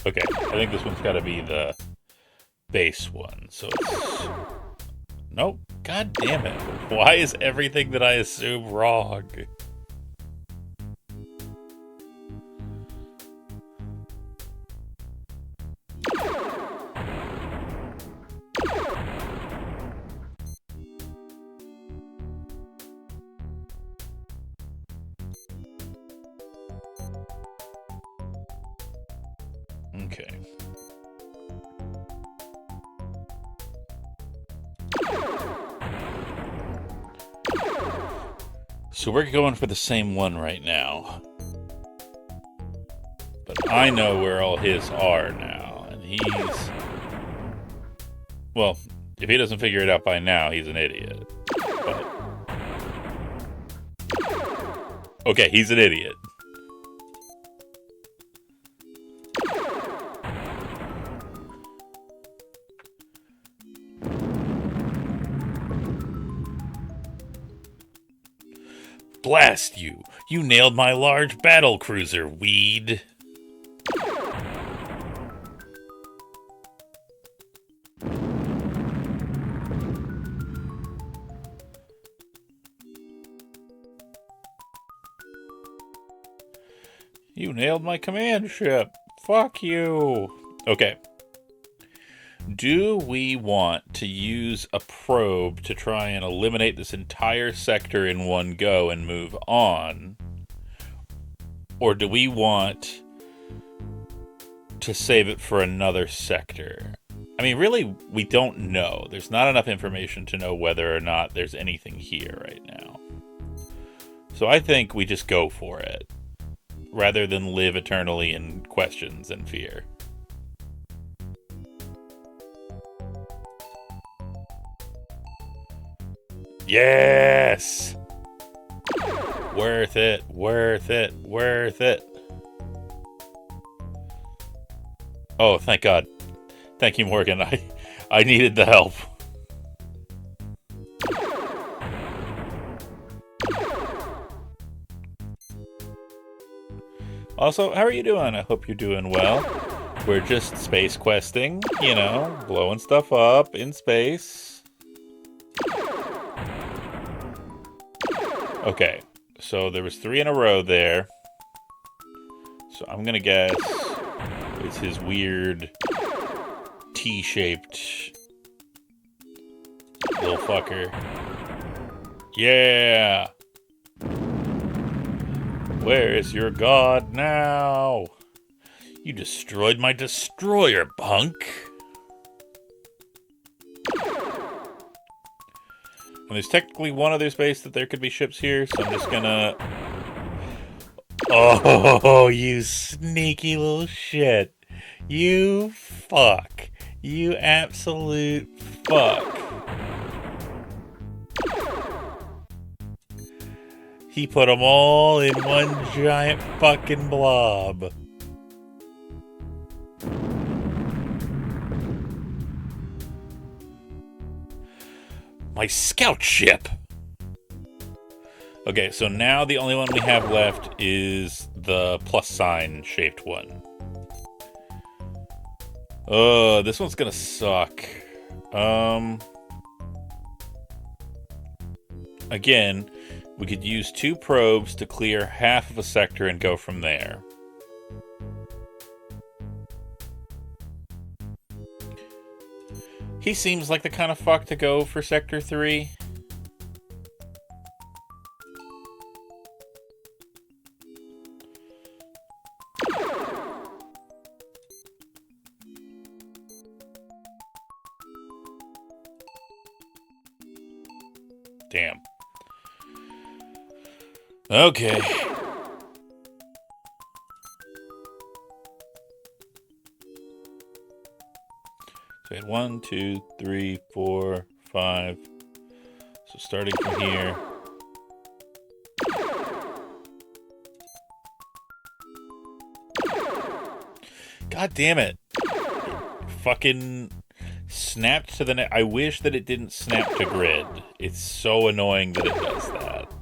Okay, I think this one's gotta be the base one, so it's... Nope, god damn it. Why is everything that I assume wrong? Okay. So we're going for the same one right now. But I know where all his are now, and he's... Well, if he doesn't figure it out by now, he's an idiot. But... Okay, he's an idiot. Blast you! You nailed my large battle cruiser, weed! You nailed my command ship! Fuck you! Okay. Do we want to use a probe to try and eliminate this entire sector in one go and move on? Or do we want to save it for another sector? I mean, really, we don't know. There's not enough information to know whether or not there's anything here right now. So I think we just go for it, rather than live eternally in questions and fear. Yes! Worth it, worth it, worth it. Oh, thank God. Thank you, Morgan. I needed the help. Also, how are you doing? I hope you're doing well. We're just space questing, you know, blowing stuff up in space. Okay, so there was 3 in a row there. So I'm gonna guess it's his weird T-shaped little fucker. Yeah! Where is your god now? You destroyed my destroyer, punk! And there's technically one other space that there could be ships here, so I'm just gonna... Oh, you sneaky little shit. You fuck. You absolute fuck. He put them all in one giant fucking blob. My scout ship! Okay, so now the only one we have left is the plus sign shaped one. This one's gonna suck. Again, we could use 2 probes to clear half of a sector and go from there. He seems like the kind of fuck to go for Sector 3. Damn. Okay. So we had 1, 2, 3, 4, 5. So starting from here. God damn it. Fucking snapped to the net. I wish that it didn't snap to grid. It's so annoying that it does that.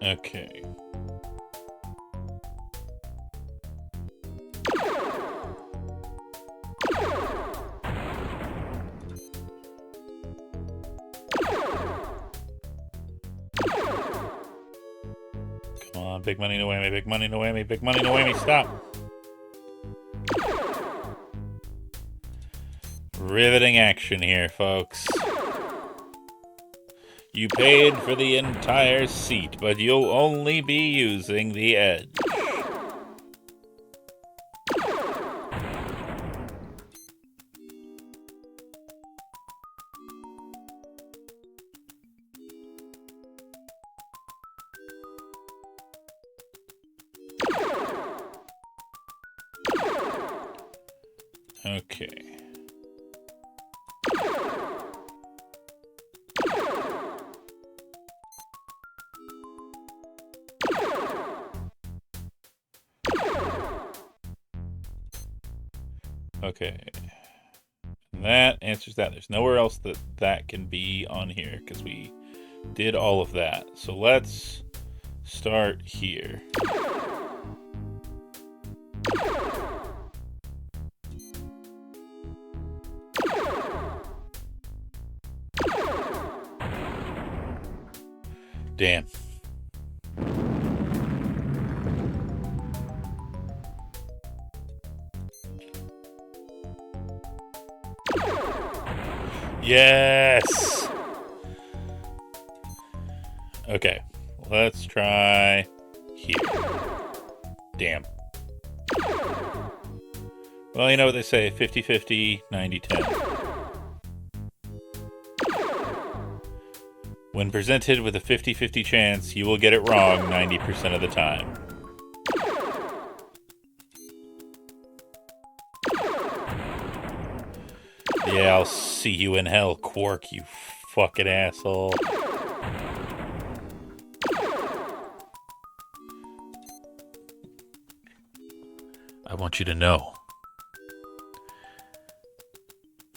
Okay. Come on, big money, no whammy, big money, no whammy, big money, no whammy, stop! Riveting action here, folks. You paid for the entire seat, but you'll only be using the edge. Okay. Okay. And that answers that. There's nowhere else that can be on here, because we Did all of that. So let's start here. Damn. Yes! Okay, let's try here. Damn. Well, you know what they say, 50-50, 90-10. When presented with a 50-50 chance, you will get it wrong 90% of the time. Yeah, I'll see you in hell, Quark, you fucking asshole. I want you to know,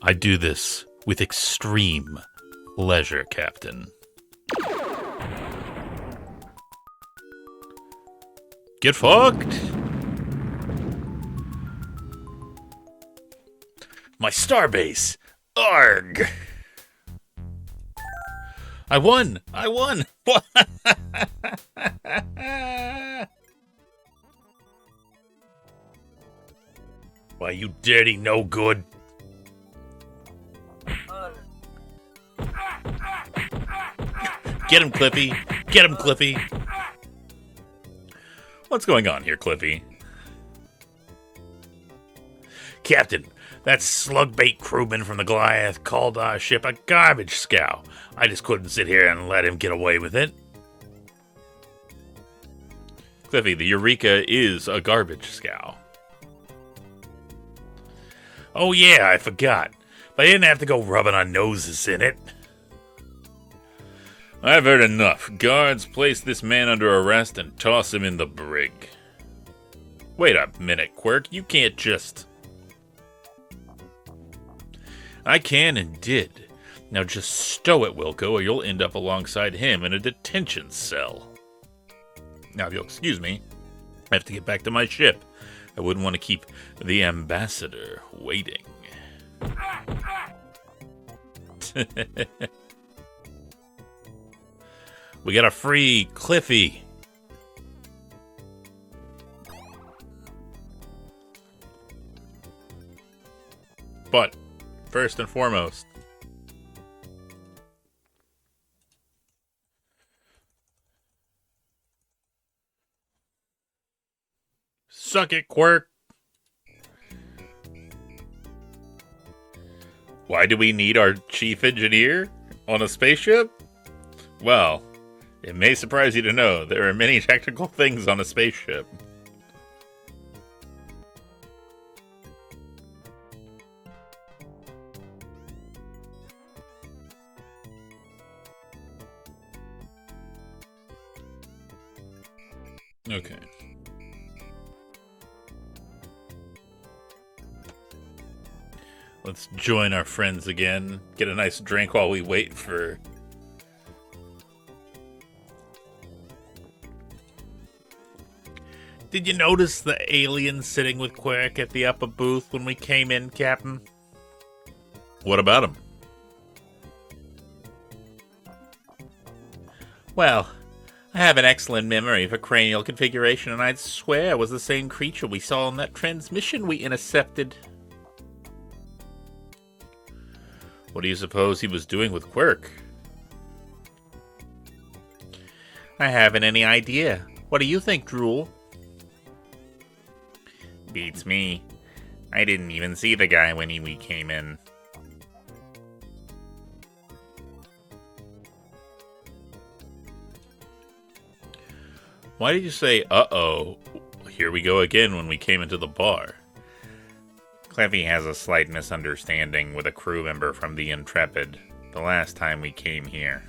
I do this with extreme pleasure, Captain. Get fucked! My starbase! Arg! I won! I won! Why, you dirty no-good. Get him, Cliffy! Get him, Cliffy! What's going on here, Cliffy? Captain, that slugbait crewman from the Goliath called our ship a garbage scow. I just couldn't sit here and let him get away with it. Cliffy, the Eureka is a garbage scow. Oh yeah, I forgot. But I didn't have to go rubbing our noses in it. I've heard enough. Guards, place this man under arrest and toss him in the brig. Wait a minute, Quirk. You can't just... I can and did. Now just stow it, Wilco, or you'll end up alongside him in a detention cell. Now, if you'll excuse me, I have to get back to my ship. I wouldn't want to keep the ambassador waiting. We got a free Cliffy. But, first and foremost, suck it, Quirk. Why do we need our chief engineer on a spaceship? Well, it may surprise you to know there are many technical things on a spaceship. Okay. Let's join our friends again. Get a nice drink while we wait for... Did you notice the alien sitting with Quirk at the upper booth when we came in, Captain? What about him? Well, I have an excellent memory for cranial configuration, and I'd swear it was the same creature we saw in that transmission we intercepted. What do you suppose he was doing with Quirk? I haven't any idea. What do you think, Drool? Beats me. I didn't even see the guy when we came in. Why did you say, uh-oh, here we go again when we came into the bar? Cliffy has a slight misunderstanding with a crew member from the Intrepid the last time we came here.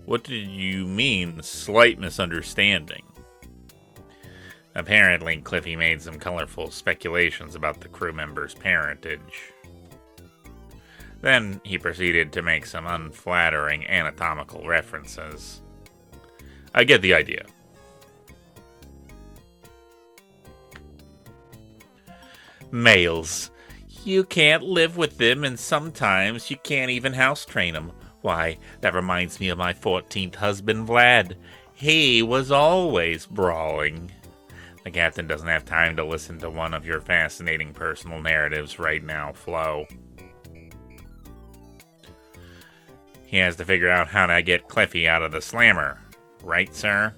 What did you mean, slight misunderstanding? Apparently, Cliffy made some colorful speculations about the crew member's parentage. Then he proceeded to make some unflattering anatomical references. I get the idea. Males. You can't live with them, and sometimes you can't even house train them. Why, that reminds me of my 14th husband, Vlad. He was always brawling. The captain doesn't have time to listen to one of your fascinating personal narratives right now, Flo. He has to figure out how to get Cliffy out of the slammer. Right, sir?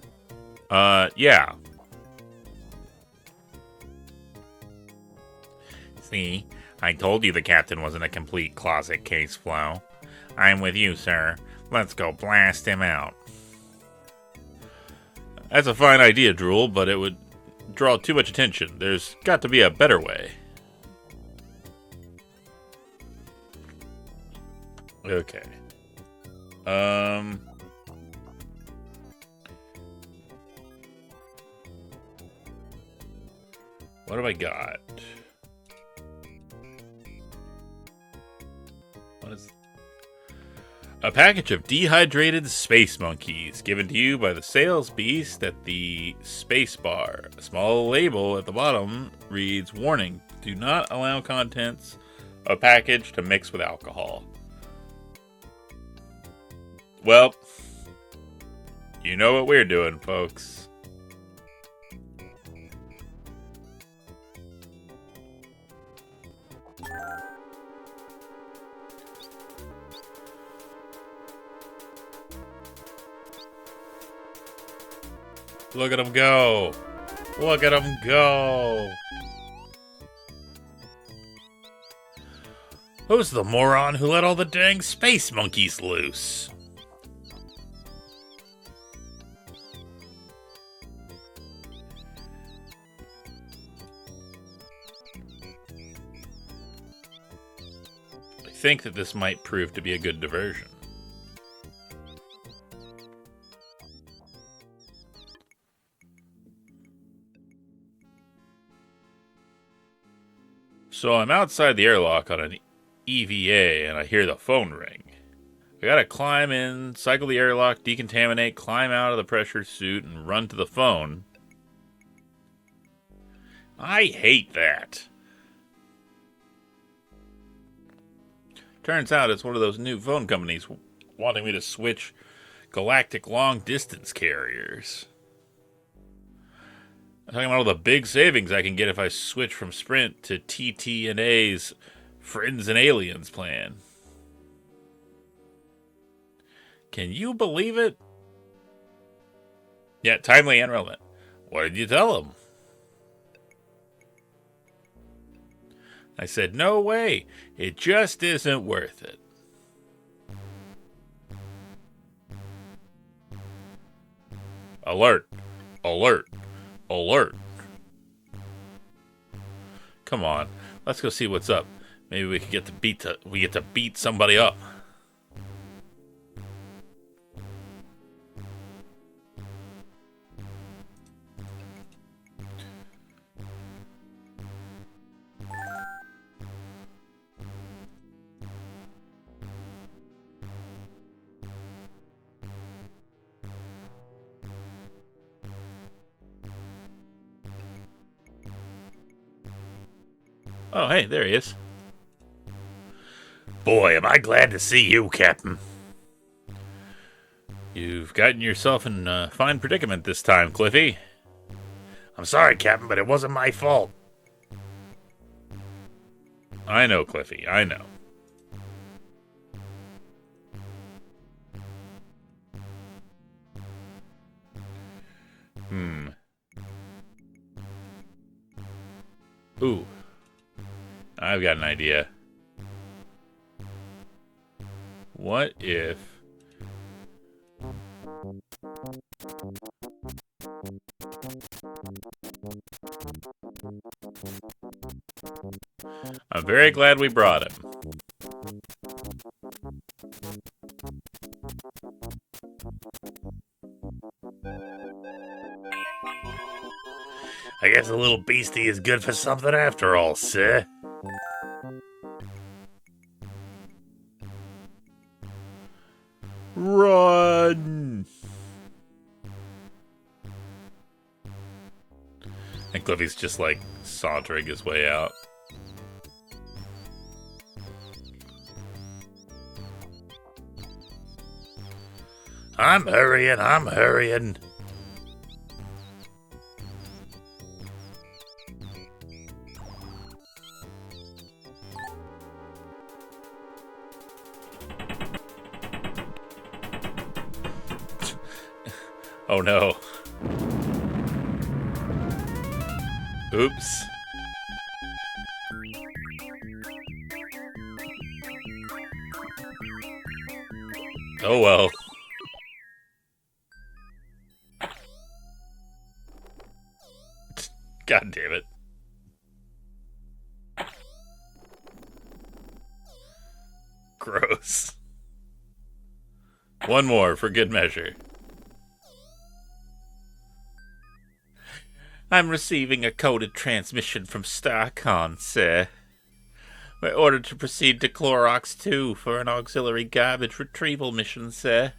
Yeah. See, I told you the captain wasn't a complete closet case, Flo. I'm with you, sir. Let's go blast him out. That's a fine idea, Drool, but it would draw too much attention. There's got to be a better way. Okay. What have I got? What is a package of dehydrated space monkeys given to you by the sales beast at the space bar. A small label at the bottom reads, "Warning, do not allow contents of package to mix with alcohol." Well, you know what we're doing, folks. Look at him go. Look at him go. Who's the moron who let all the dang space monkeys loose? I think that this might prove to be a good diversion. So I'm outside the airlock on an EVA and I hear the phone ring. I gotta climb in, cycle the airlock, decontaminate, climb out of the pressure suit, and run to the phone. I hate that. Turns out it's one of those new phone companies wanting me to switch galactic long-distance carriers. I'm talking about all the big savings I can get if I switch from Sprint to TT&A's Friends and Aliens plan. Can you believe it? Yeah, timely and relevant. What did you tell him? I said, no way. It just isn't worth it. Alert. Alert. Alert. Come on. Let's go see what's up. Maybe we get to beat somebody up. Oh, hey, there he is. Boy, am I glad to see you, Captain. You've gotten yourself in a fine predicament this time, Cliffy. I'm sorry, Captain, but it wasn't my fault. I know, Cliffy, I know. Ooh. I've got an idea. What if... I'm very glad we brought him. I guess a little beastie is good for something after all, sir. Run! And Cliffy's just like sauntering his way out. I'm hurrying. Oh no. Oops. Oh well. God damn it. Gross. One more for good measure. I'm receiving a coded transmission from StarCon, sir. We're ordered to proceed to Clorox 2 for an auxiliary garbage retrieval mission, sir.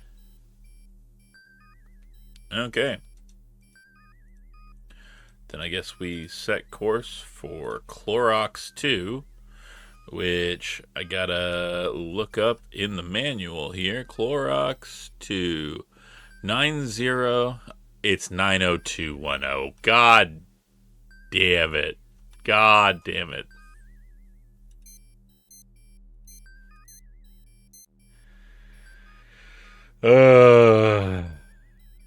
Okay. Then I guess we set course for Clorox 2, which I gotta look up in the manual here. Clorox 2. 90... It's 90210. God damn it. God damn it.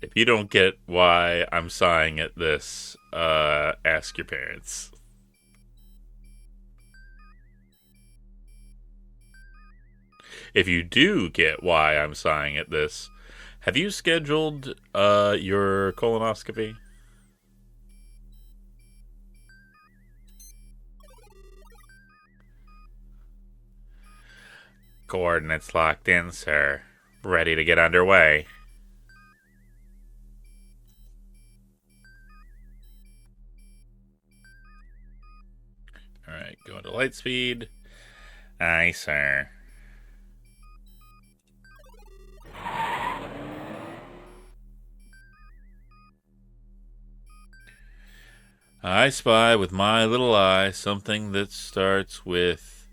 If you don't get why I'm sighing at this, ask your parents. If you do get why I'm sighing at this, have you scheduled your colonoscopy? Coordinates locked in, sir. Ready to get underway. Alright, go into light speed. Aye, sir. I spy with my little eye something that starts with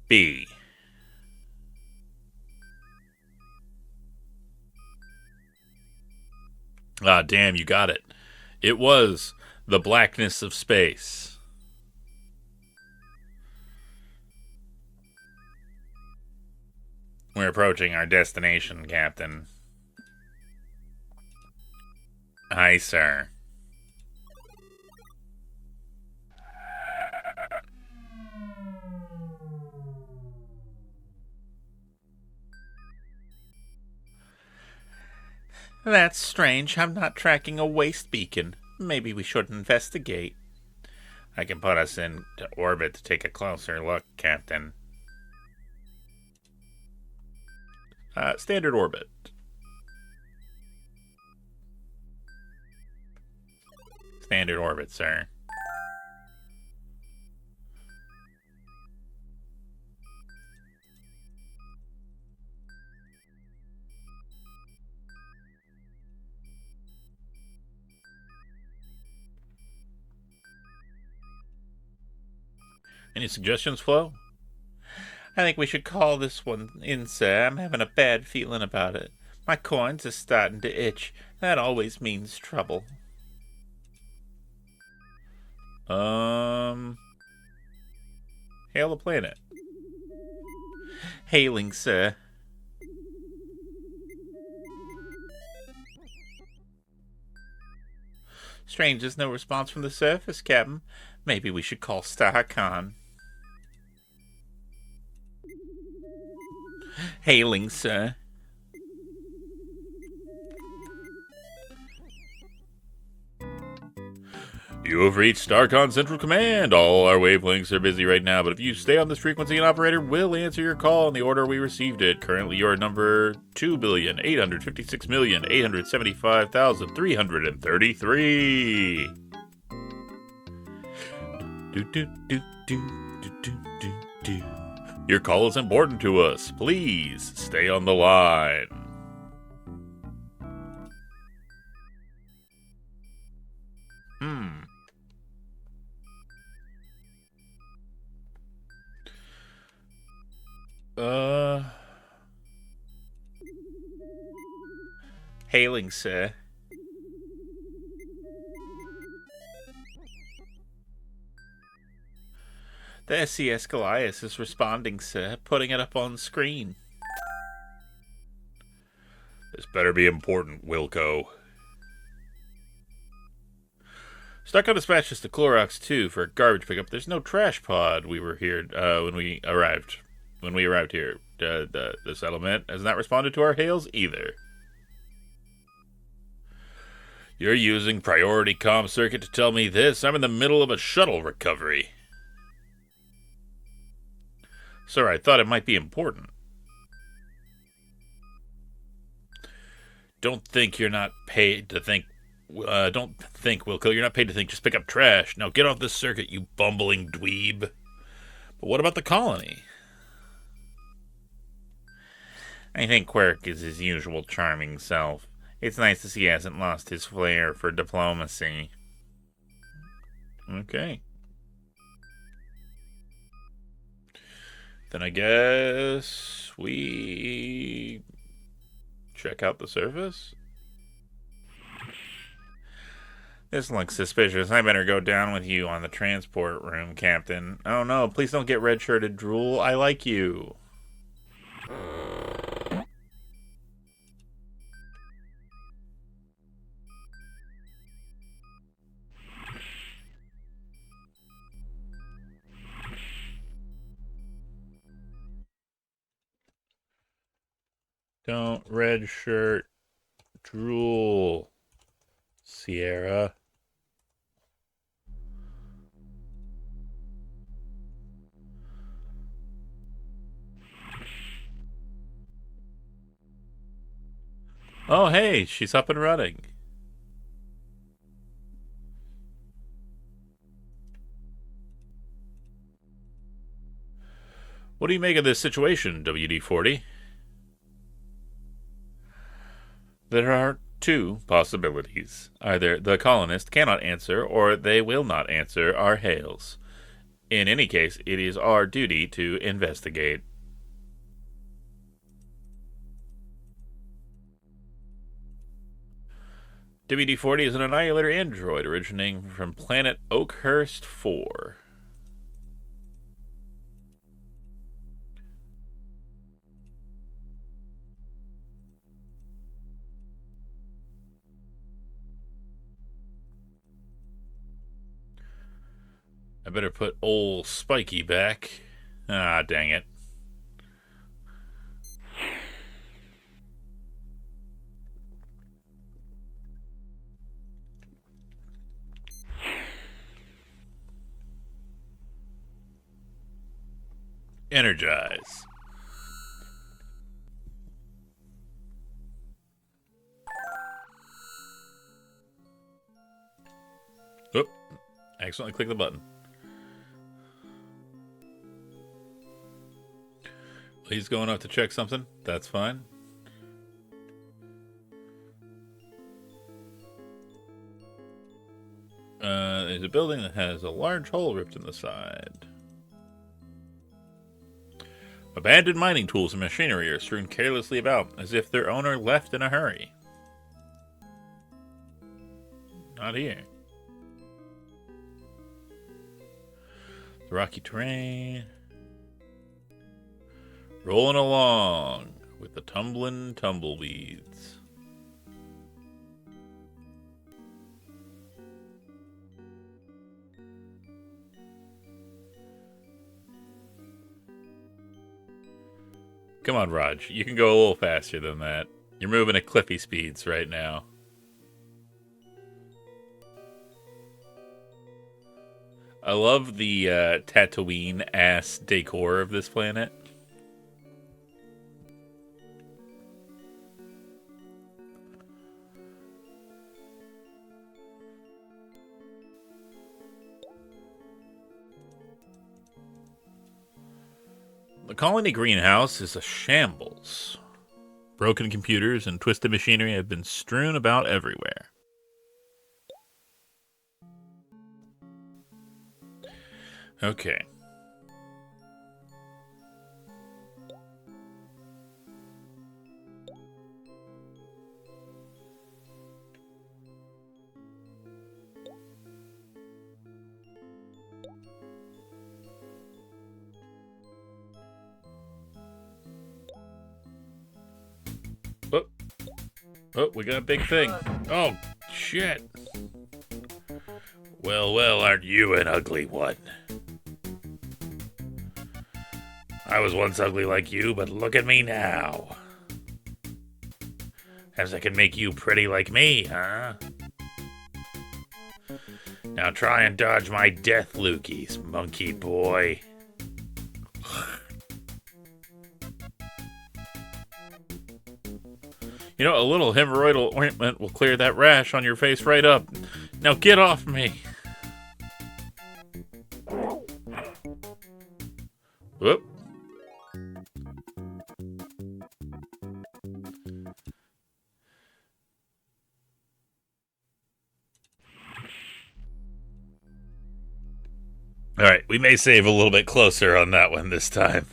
B. Ah, damn, you got it. It was the blackness of space. We're approaching our destination, Captain. Aye, sir. That's strange. I'm not tracking a waste beacon. Maybe we should investigate. I can put us into orbit to take a closer look, Captain. Standard orbit. Standard orbit, sir. Any suggestions, Flo? I think we should call this one in, sir. I'm having a bad feeling about it. My corns are starting to itch. That always means trouble. Hail the planet. Hailing, sir. Strange, there's no response from the surface, Captain. Maybe we should call StarCon. Hailing, sir. You have reached StarCon Central Command. All our wavelengths are busy right now, but if you stay on this frequency, an operator will answer your call in the order we received it. Currently, you are number 2,856,875,333. Do do do do do do do do. Your call is important to us. Please stay on the line. Hailing, sir. The SCS Goliath is responding, sir, putting it up on screen. This better be important, Wilco. Stuck on dispatches to Clorox 2 for a garbage pickup. There's no trash pod. We were here when we arrived. When we arrived here, the settlement has not responded to our hails either. You're using priority comm circuit to tell me this. I'm in the middle of a shuttle recovery. Sir, I thought it might be important. Don't think, Wilco. You're not paid to think. Just pick up trash. Now get off this circuit, you bumbling dweeb. But what about the colony? I think Quirk is his usual charming self. It's nice to see he hasn't lost his flair for diplomacy. Okay. Then I guess we check out the surface. This looks suspicious. I better go down with you on the transport room, Captain. Oh no, please don't get red-shirted, Drool. I like you. Don't red shirt Drool, Sierra. Oh, hey, she's up and running. What do you make of this situation, WD-40? There are two possibilities. Either the colonist cannot answer, or they will not answer our hails. In any case, it is our duty to investigate. WD-40 is an annihilator android originating from planet Oakhurst 4. I better put old Spiky back. Ah, dang it. Energize. Oop. Accidentally clicked the button. He's going up to check something. That's fine. There's a building that has a large hole ripped in the side. Abandoned mining tools and machinery are strewn carelessly about, as if their owner left in a hurry. Not here. The rocky terrain. Rolling along with the tumbling tumbleweeds. Come on, Raj. You can go a little faster than that. You're moving at Cliffy speeds right now. I love the Tatooine-ass decor of this planet. The colony greenhouse is a shambles. Broken computers and twisted machinery have been strewn about everywhere. Okay. Oh, we got a big thing. Oh, shit. Well, aren't you an ugly one? I was once ugly like you, but look at me now. As I can make you pretty like me, huh? Now try and dodge my death loogies, monkey boy. You know, a little hemorrhoidal ointment will clear that rash on your face right up. Now get off me. Whoop. Alright, we may save a little bit closer on that one this time.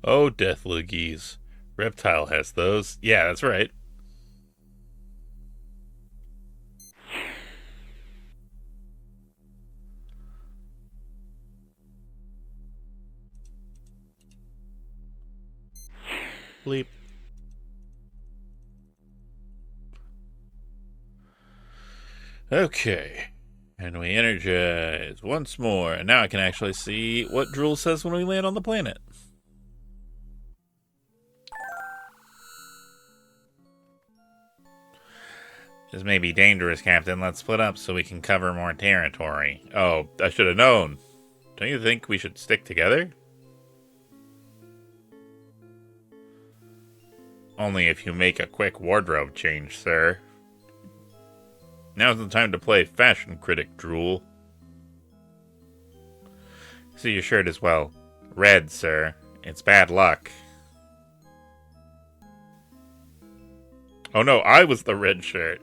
Oh, death loogies. Reptile has those. Yeah, that's right. Bleep. Okay. And we energize once more. And now I can actually see what Drool says when we land on the planet. This may be dangerous, Captain. Let's split up so we can cover more territory. Oh, I should have known. Don't you think we should stick together? Only if you make a quick wardrobe change, sir. Now's the time to play fashion critic, Drool. See your shirt as well. Red, sir. It's bad luck. Oh no, I was the red shirt.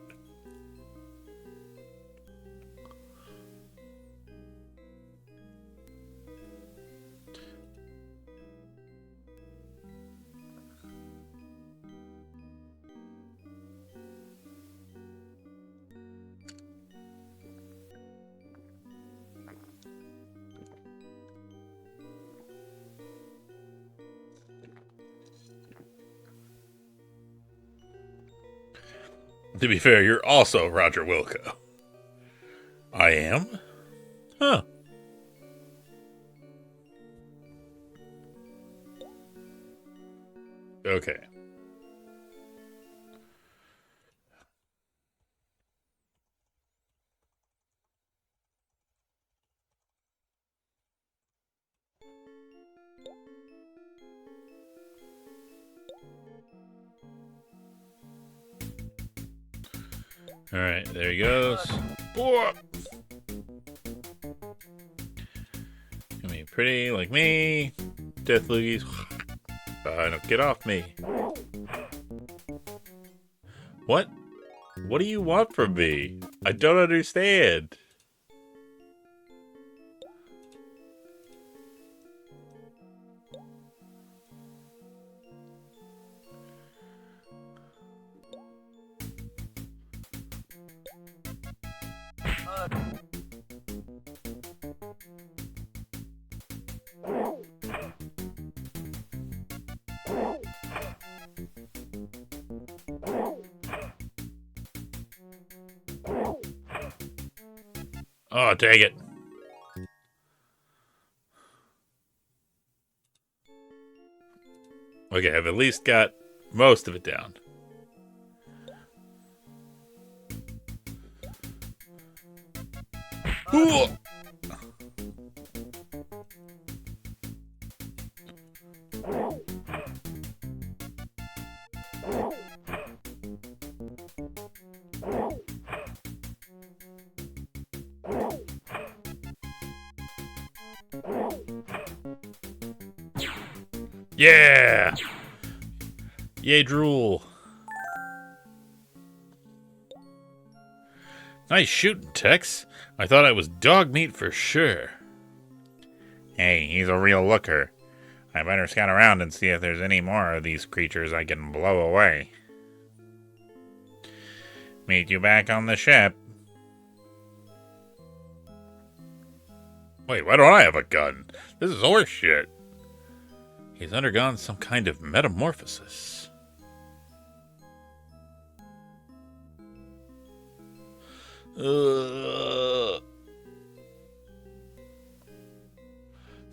To be fair, you're also Roger Wilco. I am? Huh. Okay. Alright, there he goes. Whoa! Gonna be pretty like me. Death loogies. No, get off me. What? What do you want from me? I don't understand. Oh, dang it. Okay, I've at least got most of it down. Ooh. Yeah! Yay, drool. Nice shooting, Tex. I thought I was dog meat for sure. Hey, he's a real looker. I better scout around and see if there's any more of these creatures I can blow away. Meet you back on the ship. Wait, why don't I have a gun? This is horse shit. He's undergone some kind of metamorphosis.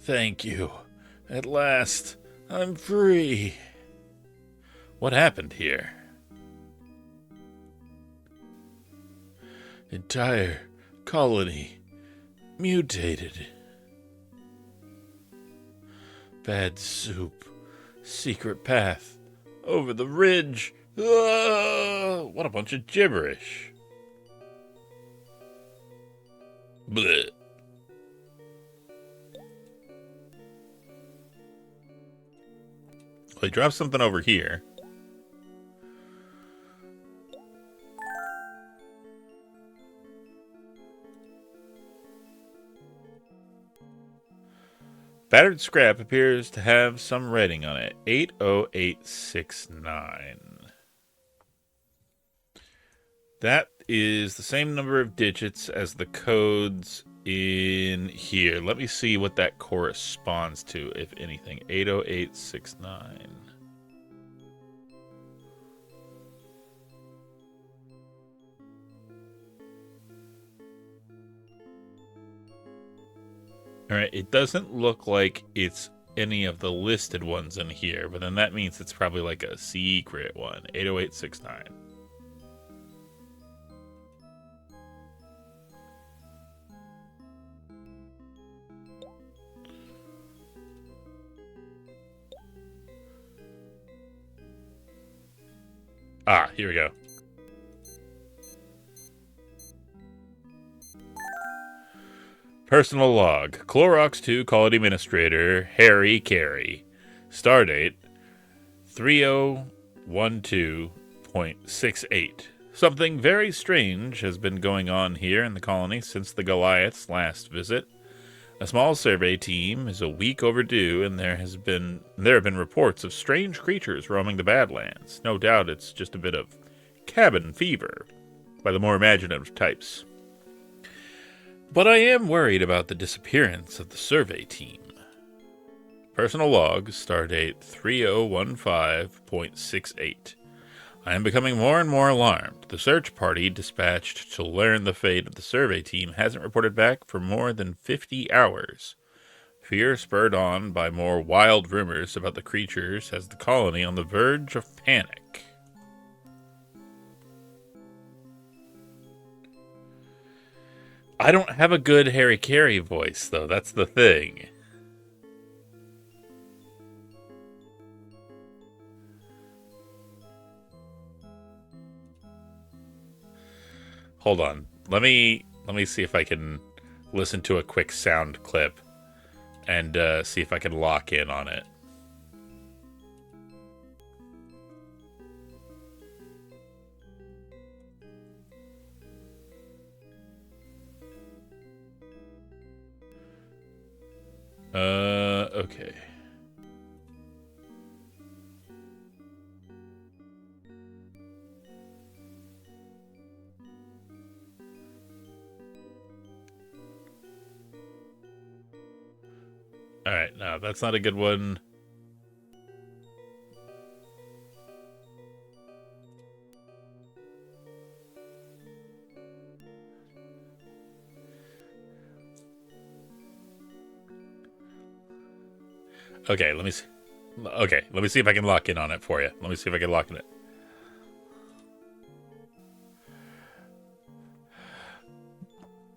Thank you. At last, I'm free. What happened here? Entire colony mutated. Bad soup. Secret path. Over the ridge. What a bunch of gibberish. Blech. Well, he dropped something over here. Battered scrap appears to have some writing on it. 80869. That is the same number of digits as the codes in here. Let me see what that corresponds to, if anything. 80869. Alright, it doesn't look like it's any of the listed ones in here, but then that means it's probably like a secret one. 80869. Ah, here we go. Personal log. Clorox 2 Quality Administrator Harry Carey. Stardate 3012.68. Something very strange has been going on here in the colony since the Goliath's last visit. A small survey team is a week overdue, and there have been reports of strange creatures roaming the Badlands. No doubt it's just a bit of cabin fever by the more imaginative types. But I am worried about the disappearance of the survey team. Personal log, stardate 3015.68. I am becoming more and more alarmed. The search party dispatched to learn the fate of the survey team hasn't reported back for more than 50 hours. Fear spurred on by more wild rumors about the creatures has the colony on the verge of panic. I don't have a good Harry Carey voice, though. That's the thing. Hold on. Let me see if I can listen to a quick sound clip and see if I can lock in on it. Okay. Alright, no, that's not a good one. Okay, let me see. Okay, let me see if I can lock in on it for you. Let me see if I can lock in it.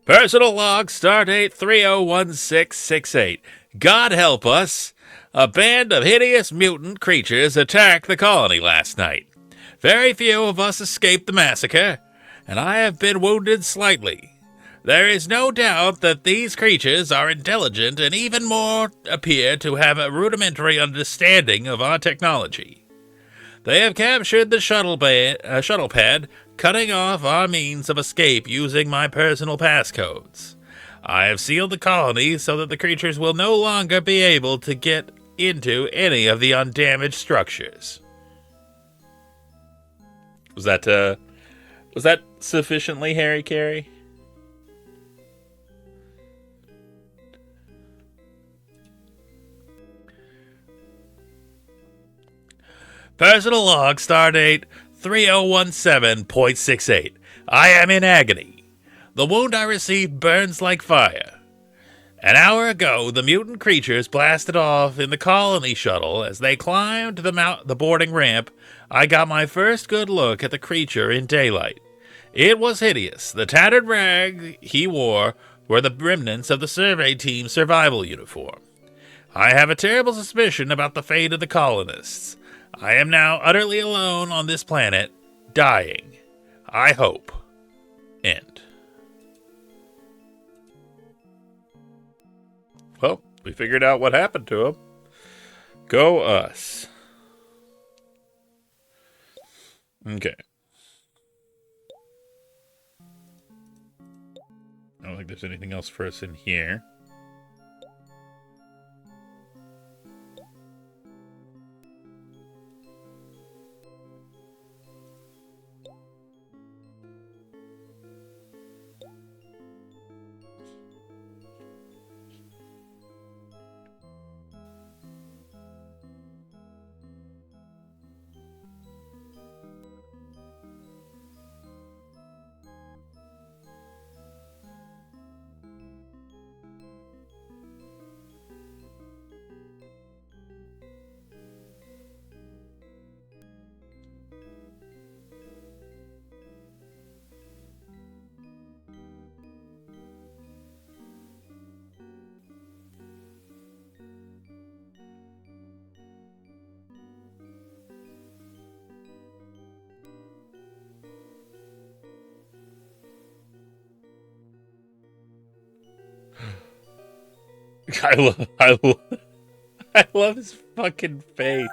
Personal log, stardate 301668. God help us. A band of hideous mutant creatures attacked the colony last night. Very few of us escaped the massacre, and I have been wounded slightly. There is no doubt that these creatures are intelligent and even more appear to have a rudimentary understanding of our technology. They have captured the shuttle pad, cutting off our means of escape using my personal passcodes. I have sealed the colony so that the creatures will no longer be able to get into any of the undamaged structures. Was that sufficiently Harry Carey? Personal log, stardate 3017.68. I am in agony. The wound I received burns like fire. An hour ago, the mutant creatures blasted off in the colony shuttle. As they climbed the boarding ramp, I got my first good look at the creature in daylight. It was hideous. The tattered rag he wore were the remnants of the survey team's survival uniform. I have a terrible suspicion about the fate of the colonists. I am now utterly alone on this planet, dying. I hope. End. Well, we figured out what happened to him. Go us. Okay. I don't think there's anything else for us in here. I love his fucking face.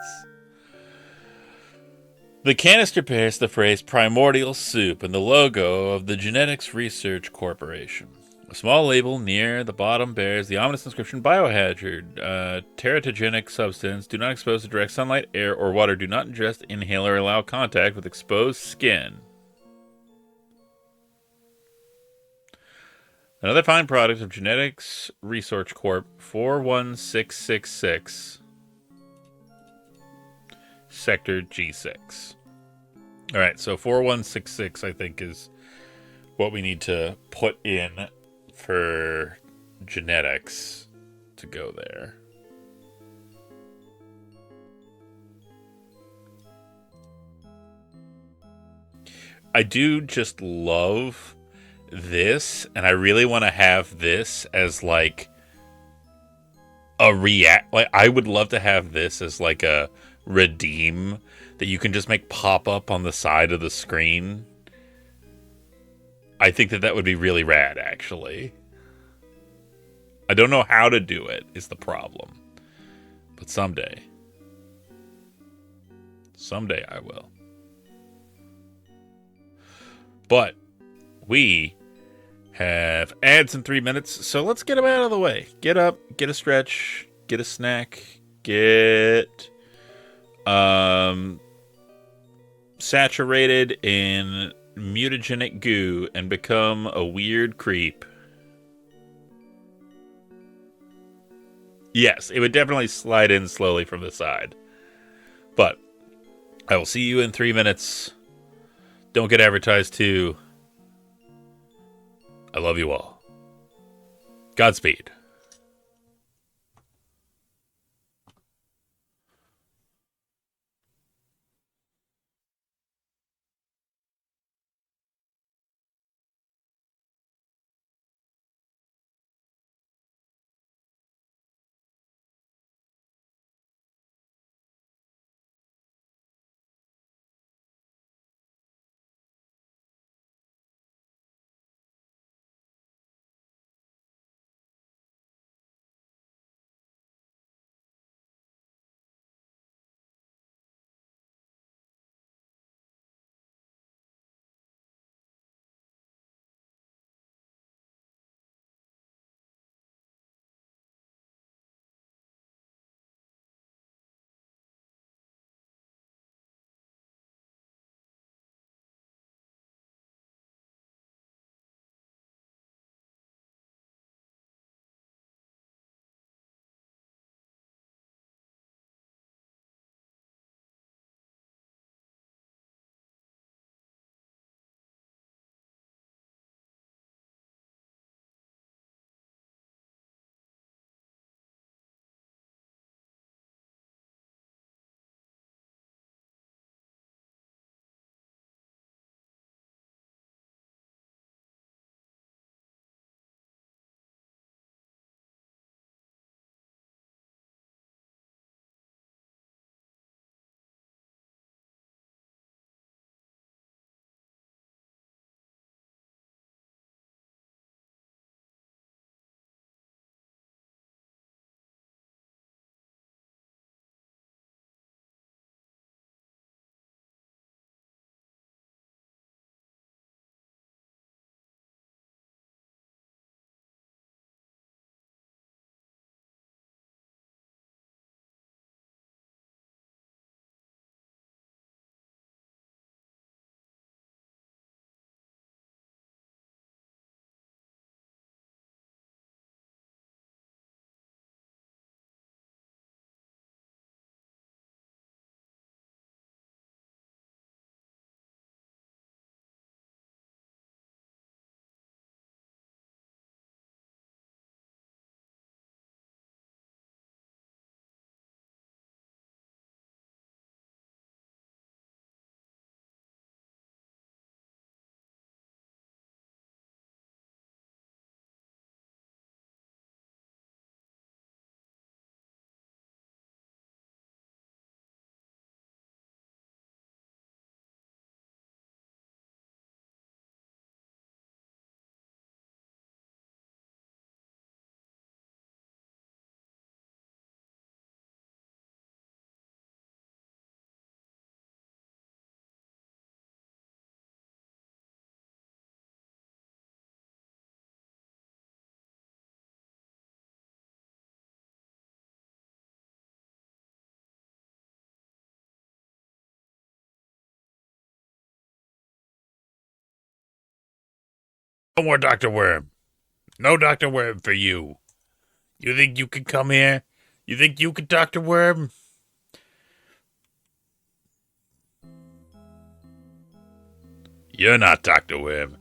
The canister bears the phrase primordial soup and the logo of the Genetics Research Corporation. A small label near the bottom bears the ominous inscription biohazard, teratogenic substance, do not expose to direct sunlight, air, or water, do not ingest, inhale, or allow contact with exposed skin. Another fine product of Genetics Research Corp 41666, Sector G6. All right, so 4166, I think, is what we need to put in for genetics to go there. I do just love this, and I really want to have this as like a react. Like, I would love to have this as like a redeem that you can just make pop up on the side of the screen. I think that would be really rad, actually. I don't know how to do it, is the problem. But someday. Someday I will. But we have ads in 3 minutes, so let's get them out of the way. Get up, get a stretch, get a snack, get saturated in mutagenic goo and become a weird creep. Yes, it would definitely slide in slowly from the side. But I will see you in 3 minutes. Don't get advertised to. I love you all. Godspeed. No more Dr. Worm. No Dr. Worm for you. You think you can come here? You think you can Dr. Worm? You're not Dr. Worm.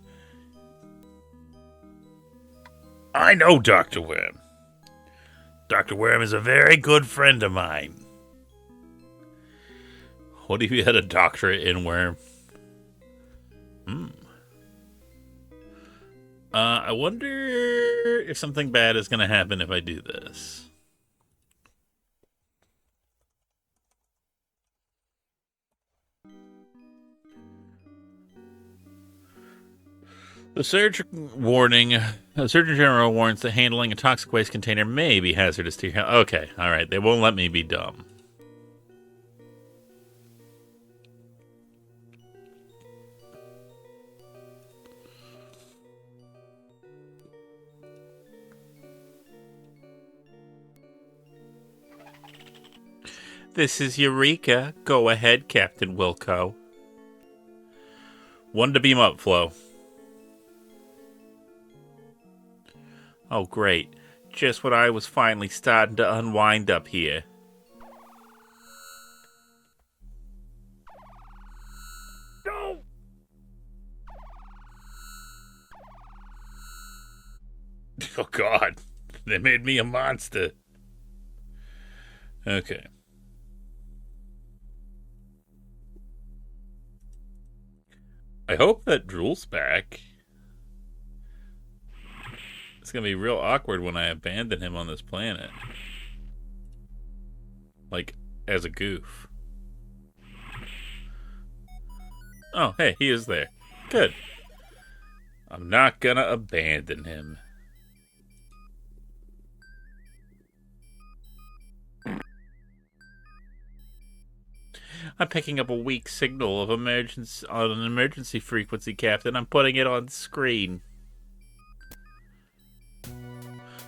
I know Dr. Worm. Dr. Worm is a very good friend of mine. What if you had a doctorate in worm? I wonder if something bad is going to happen if I do this. The Surgeon General warns that handling a toxic waste container may be hazardous to your health. Okay, alright, they won't let me be dumb. This is Eureka. Go ahead, Captain Wilco. One to beam up, Flo. Oh, great. Just when I was finally starting to unwind up here. No! Oh, God. They made me a monster. Okay. I hope that Drool's back. It's gonna be real awkward when I abandon him on this planet. Like, as a goof. Oh, hey, he is there. Good. I'm not gonna abandon him. I'm picking up a weak signal of emergency on an emergency frequency, Captain. I'm putting it on screen.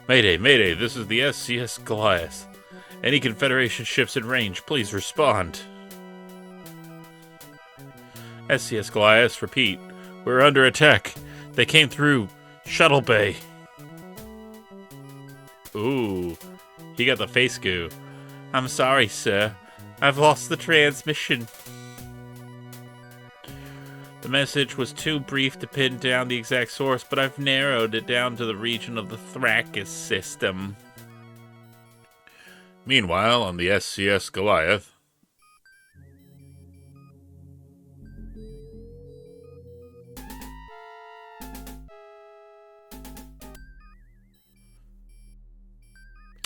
Mayday, Mayday, this is the SCS Goliath. Any Confederation ships in range, please respond. SCS Goliath, repeat. We're under attack. They came through Shuttle Bay. Ooh, he got the face goo. I'm sorry, sir. I've lost the transmission. The message was too brief to pin down the exact source, but I've narrowed it down to the region of the Thrakis system. Meanwhile, on the SCS Goliath...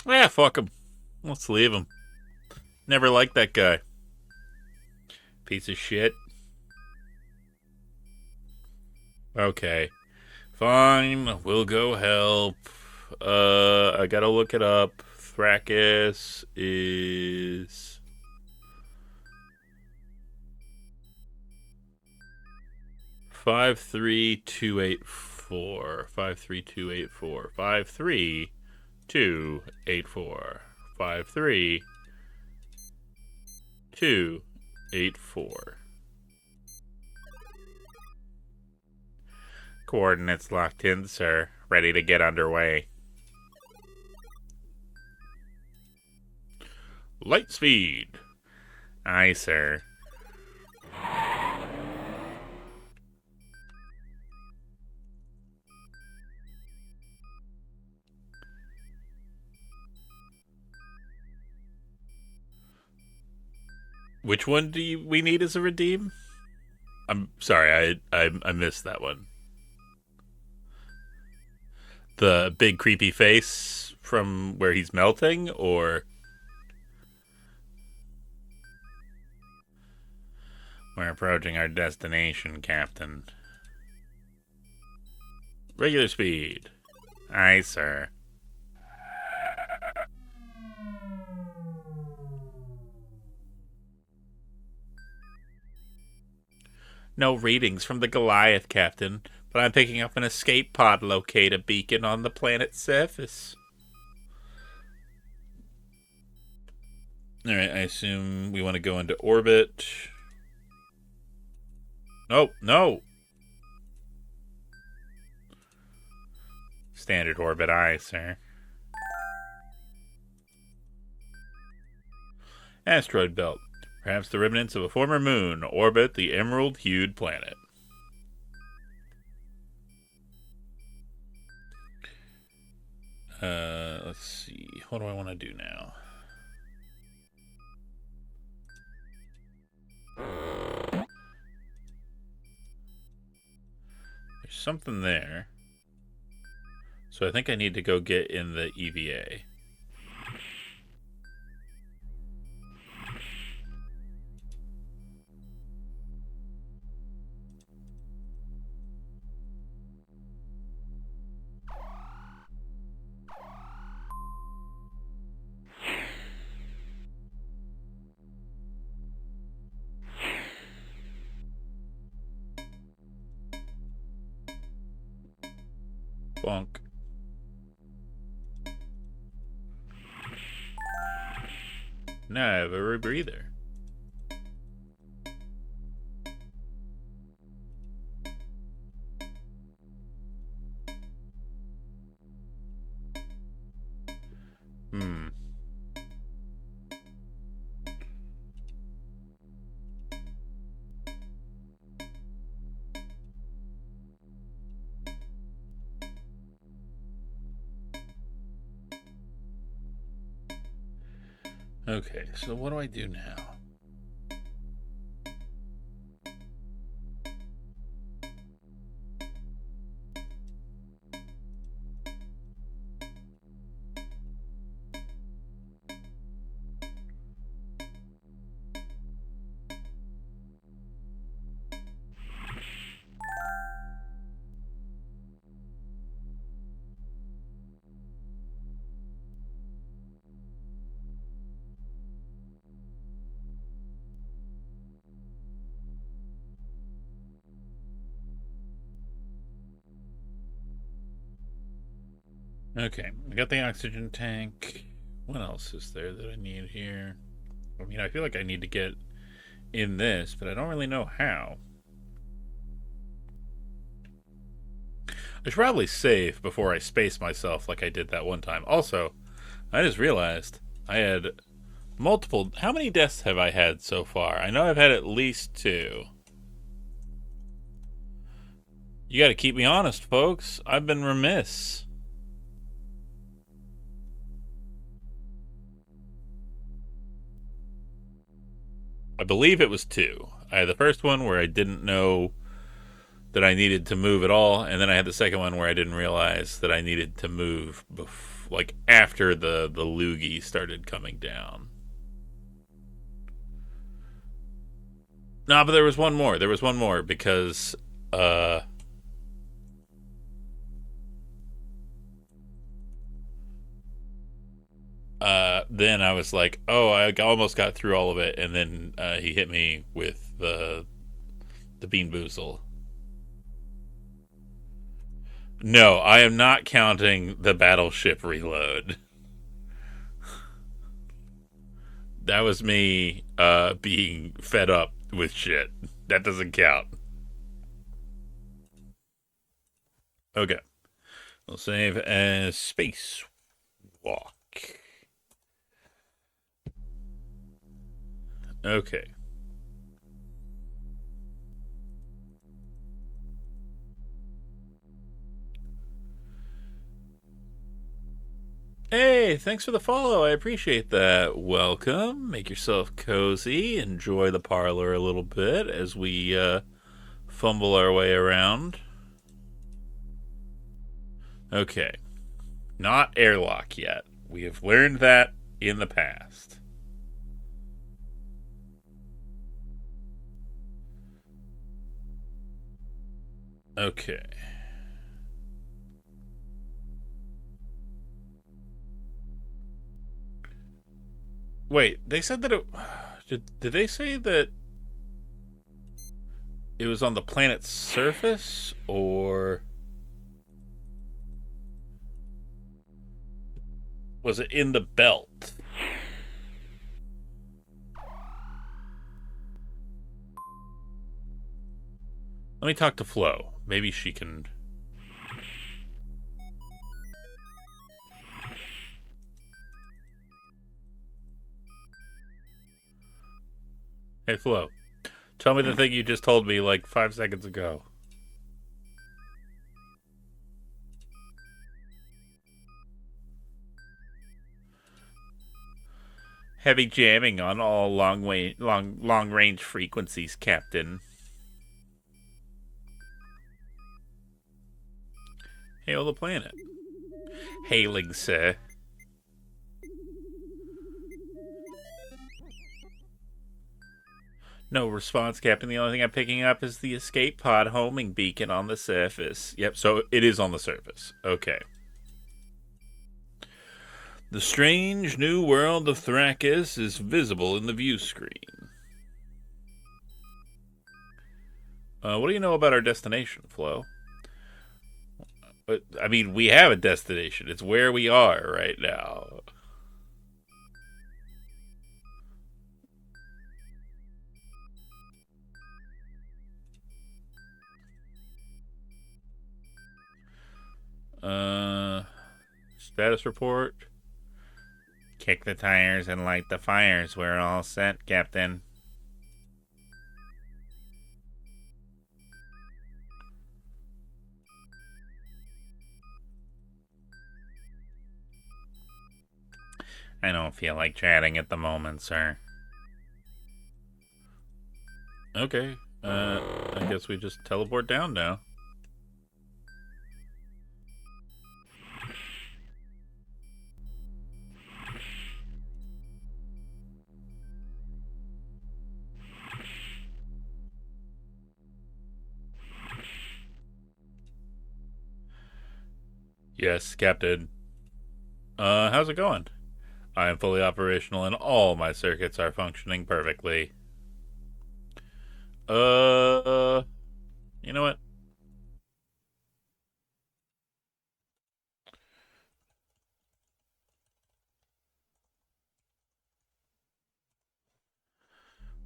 Yeah, fuck him. Let's leave him. Never liked that guy. Piece of shit. Okay. Fine, we'll go help. I gotta look it up. Thrakis is... Five 53284. 53284. 53284. 53284. Coordinates locked in, sir. Ready to get underway. Light speed. Aye, sir. Which one do we need as a redeem? I'm sorry, I missed that one. The big creepy face from where he's melting, or... We're approaching our destination, Captain. Regular speed. Aye, sir. No readings from the Goliath, Captain, but I'm picking up an escape pod locator beacon on the planet's surface. Alright, I assume we want to go into orbit. No, no! Standard orbit, aye, sir. Asteroid belt. Perhaps the remnants of a former moon orbit the emerald-hued planet. Let's see. What do I want to do now? There's something there. So I think I need to go get in the EVA. Bonk. Now I have a rebreather. Okay, so what do I do now? Okay, I got the oxygen tank. What else is there that I need here? I mean, I feel like I need to get in this, but I don't really know how. I should probably save before I space myself like I did that one time. Also, I just realized I had multiple... How many deaths have I had so far? I know I've had at least 2. You gotta keep me honest, folks. I've been remiss. I believe it was 2. I had the first one where I didn't know that I needed to move at all, and then I had the second one where I didn't realize that I needed to move like after the loogie started coming down. No, but there was one more. There was one more because then I was like, oh, I almost got through all of it, and then he hit me with the Bean Boozle. No, I am not counting the battleship reload. That was me being fed up with shit. That doesn't count. Okay. We'll save as Space Walk. Okay. Hey, thanks for the follow. I appreciate that. Welcome. Make yourself cozy. Enjoy the parlor a little bit as we fumble our way around. Okay. Not airlock yet. We have learned that in the past. Okay. Wait, they said that it... Did they say that it was on the planet's surface, or... was it in the belt? Let me talk to Flo. Maybe she can... Hey, Flo. Tell me the thing you just told me like 5 seconds ago. Heavy jamming on all long range frequencies, Captain. Hail the planet. Hailing, sir. No response, Captain. The only thing I'm picking up is the escape pod homing beacon on the surface. Yep, so it is on the surface. Okay. The strange new world of Thrakis is visible in the view screen. What do you know about our destination, Flo? I mean, we have a destination. It's where we are right now. Status report. Kick the tires and light the fires. We're all set, Captain. I don't feel like chatting at the moment, sir. Okay. I guess we just teleport down now. Yes, Captain. How's it going? I am fully operational and all my circuits are functioning perfectly. You know what?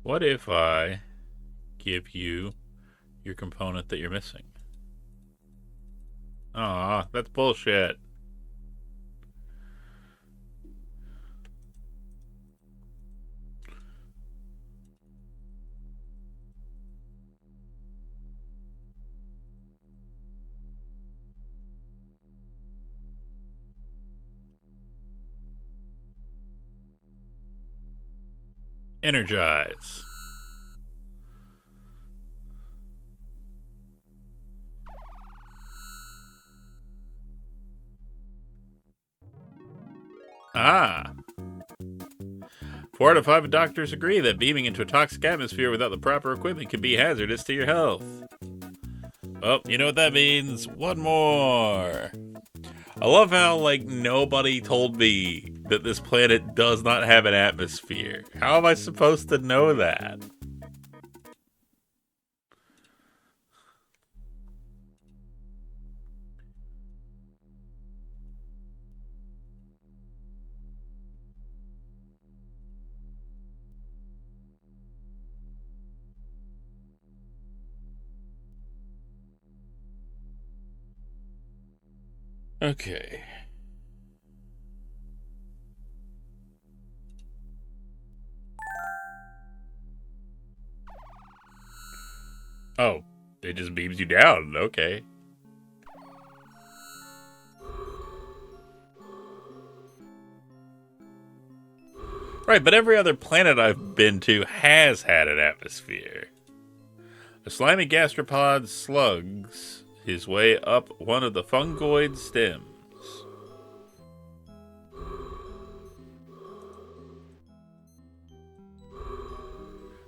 What if I give you your component that you're missing? Aw, that's bullshit. Energize. Ah. 4 out of 5 doctors agree that beaming into a toxic atmosphere without the proper equipment can be hazardous to your health. Well, you know what that means. One more. I love how, like, nobody told me that this planet does not have an atmosphere. How am I supposed to know that? Okay. Oh, it just beams you down. Okay. Right, but every other planet I've been to has had an atmosphere. A slimy gastropod slugs his way up one of the fungoid stems.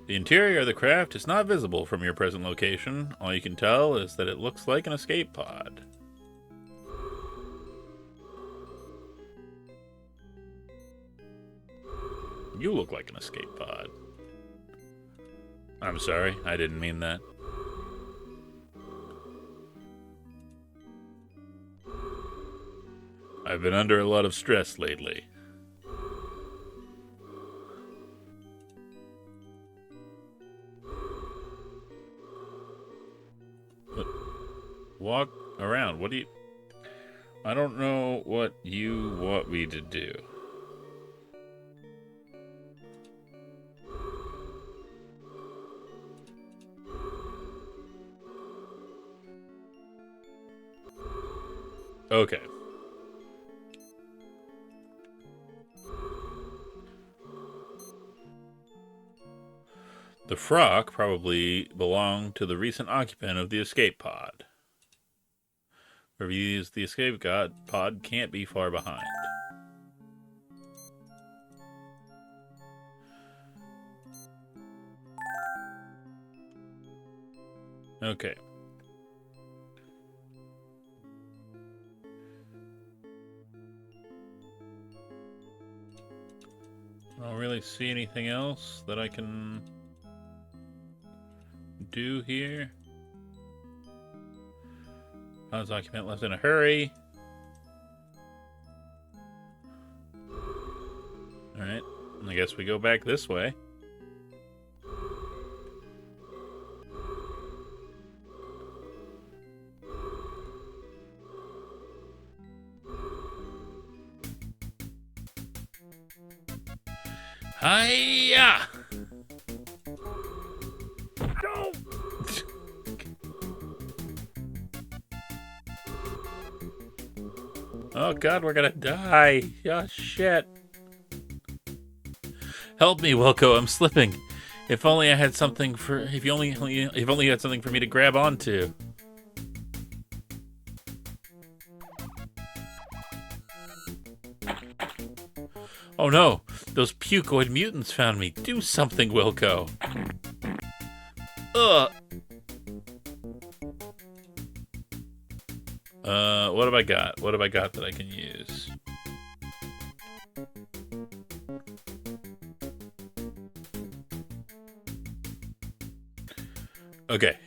The interior of the craft is not visible from your present location. All you can tell is that it looks like an escape pod. You look like an escape pod. I'm sorry, I didn't mean that. I've been under a lot of stress lately. Walk around. What do you... I don't know what you want me to do. Okay. The frock probably belonged to the recent occupant of the escape pod. Wherever you use the escape pod can't be far behind. Okay. I don't really see anything else that I can do here. Pod's occupant left in a hurry. Alright, I guess we go back this way. Hiya! No! Oh god, we're gonna die. Oh shit. Help me, Wilco, I'm slipping. If only I had something for if you had something for me to grab onto. Oh no, those pucoid mutants found me. Do something, Wilco. Ugh. What have I got? What have I got that I can use? Okay.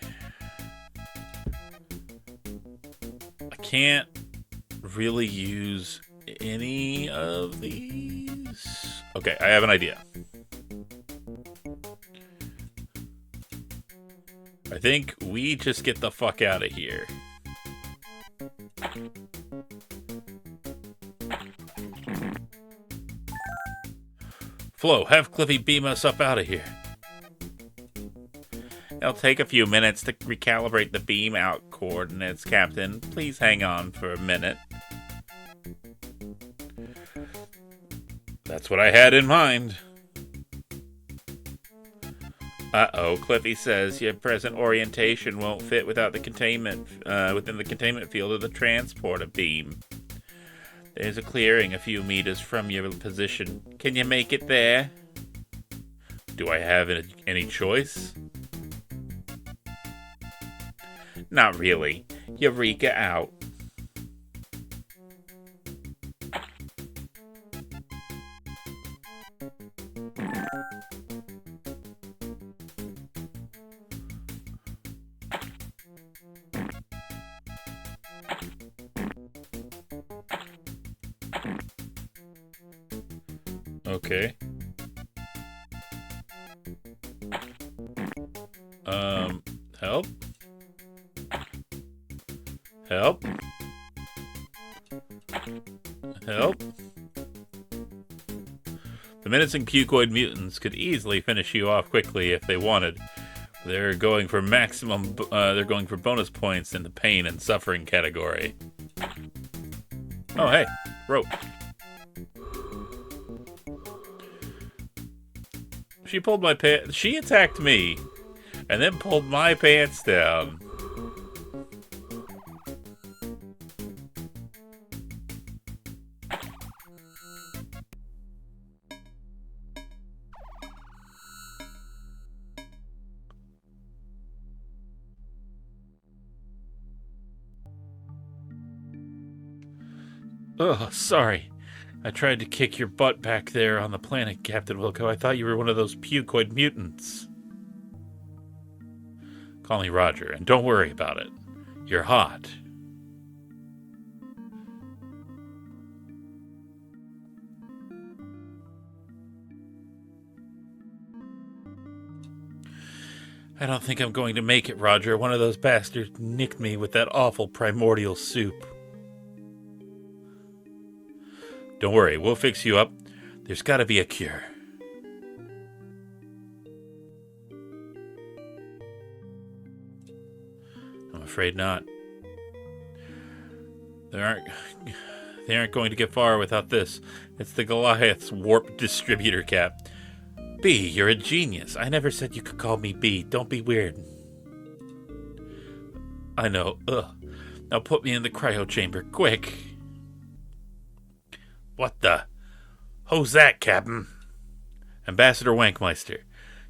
I can't really use any of these. Okay, I have an idea. I think we just get the fuck out of here. Flo, have Cliffy beam us up out of here. It'll take a few minutes to recalibrate the beam out coordinates, Captain. Please hang on for a minute. That's what I had in mind. Uh-oh, Cliffy says your present orientation won't fit without the containment, within the containment field of the transporter beam. There's a clearing a few meters from your position. Can you make it there? Do I have any choice? Not really. Eureka out. Okay. Help? Help? Help? The menacing pucoid mutants could easily finish you off quickly if they wanted. They're going for they're going for bonus points in the pain and suffering category. Oh, hey. Rope. She pulled my pants. She attacked me. And then pulled my pants down. Oh, sorry. I tried to kick your butt back there on the planet, Captain Wilco. I thought you were one of those pucoid mutants. Call me Roger, and don't worry about it. You're hot. I don't think I'm going to make it, Roger. One of those bastards nicked me with that awful primordial soup. Don't worry, we'll fix you up. There's got to be a cure. I'm afraid not. They aren't. They aren't going to get far without this. It's the Goliath's warp distributor cap. B, you're a genius. I never said you could call me B. Don't be weird. I know. Ugh. Now put me in the cryo chamber, quick. What the? Who's that, Captain? Ambassador Wankmeister.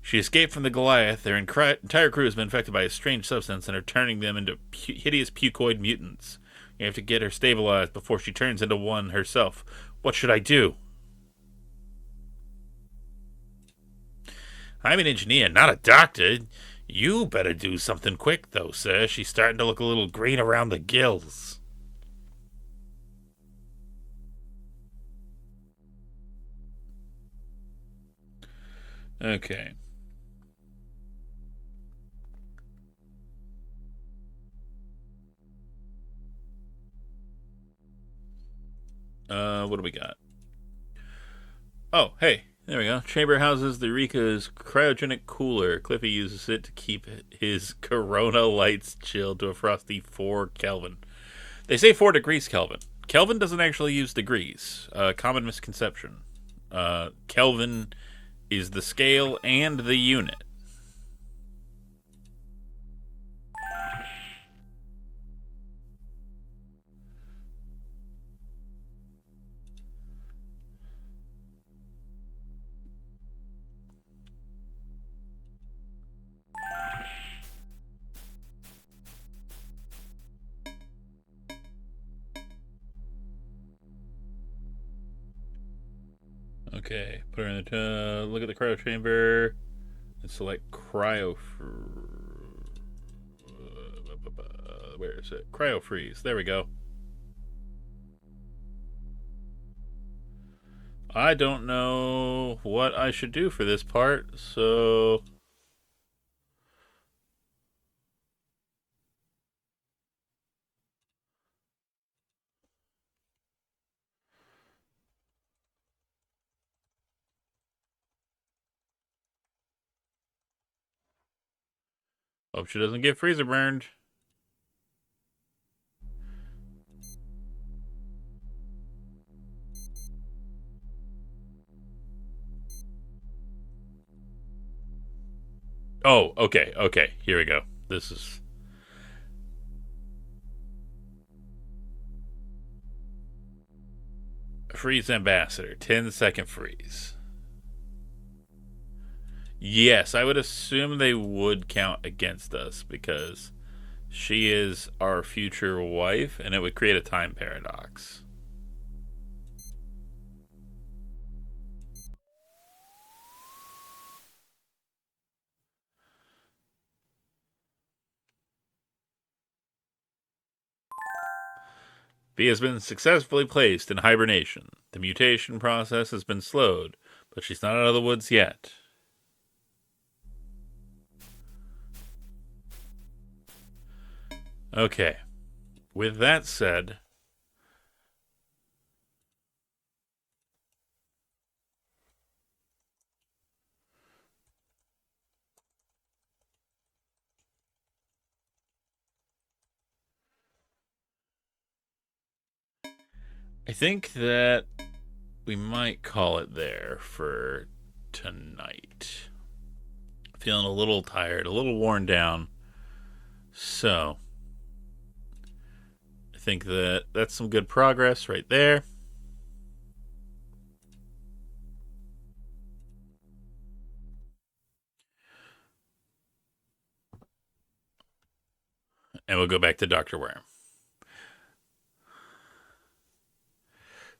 She escaped from the Goliath. Their entire crew has been infected by a strange substance and are turning them into hideous pucoid mutants. You have to get her stabilized before she turns into one herself. What should I do? I'm an engineer, not a doctor. You better do something quick, though, sir. She's starting to look a little green around the gills. Okay. What do we got? Oh, hey, there we go. Chamber houses the Rika's cryogenic cooler. Cliffy uses it to keep his Corona lights chilled to a frosty 4 Kelvin. They say 4 degrees Kelvin. Kelvin doesn't actually use degrees. Common misconception. Kelvin is the scale and the unit. Okay, put her in the look at the cryo chamber and select cryo. Where is it? Cryo freeze. There we go. I don't know what I should do for this part, so hope she doesn't get freezer burned. Oh, okay, okay. Here we go. This is freeze ambassador. 10-second freeze. Yes, I would assume they would count against us because she is our future wife, and it would create a time paradox. B has been successfully placed in hibernation. The mutation process has been slowed, but she's not out of the woods yet. Okay. With that said, I think that we might call it there for tonight. Feeling a little tired, a little worn down. So, I think that that's some good progress right there. And we'll go back to Dr. Worm.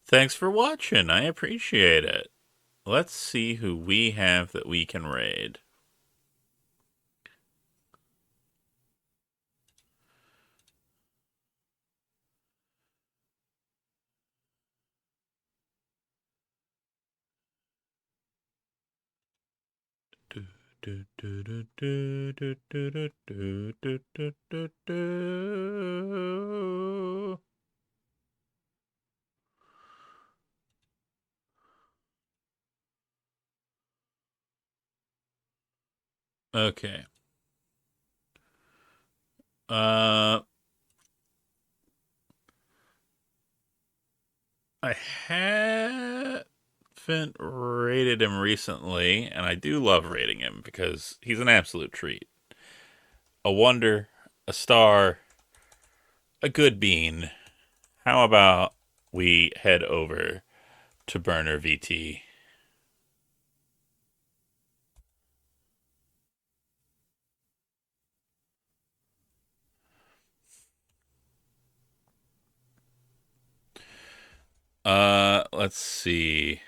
Thanks for watching. I appreciate it. Let's see who we have that we can raid. Okay. Uh I haven't rated him recently, and I do love rating him because he's an absolute treat. A wonder, a star, a good bean. How about we head over to Burner VT? Let's see.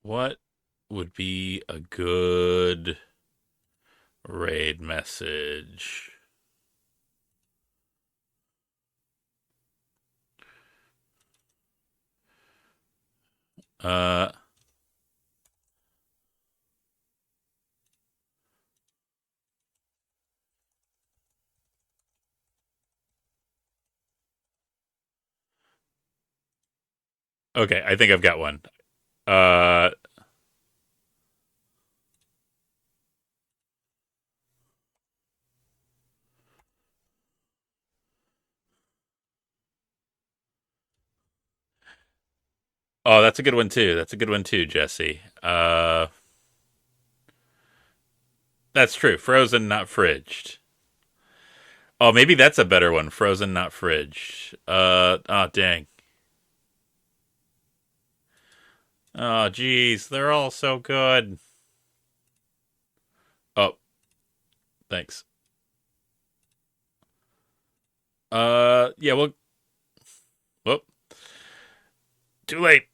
What would be a good raid message? Uh, okay, I think I've got one. Uh, oh, that's a good one too. That's a good one too, Jesse. That's true. Frozen, not fridged. Oh, maybe that's a better one. Frozen, not fridged. Oh, dang. Oh, geez. They're all so good. Oh, thanks. Yeah, well, whoop. Too late.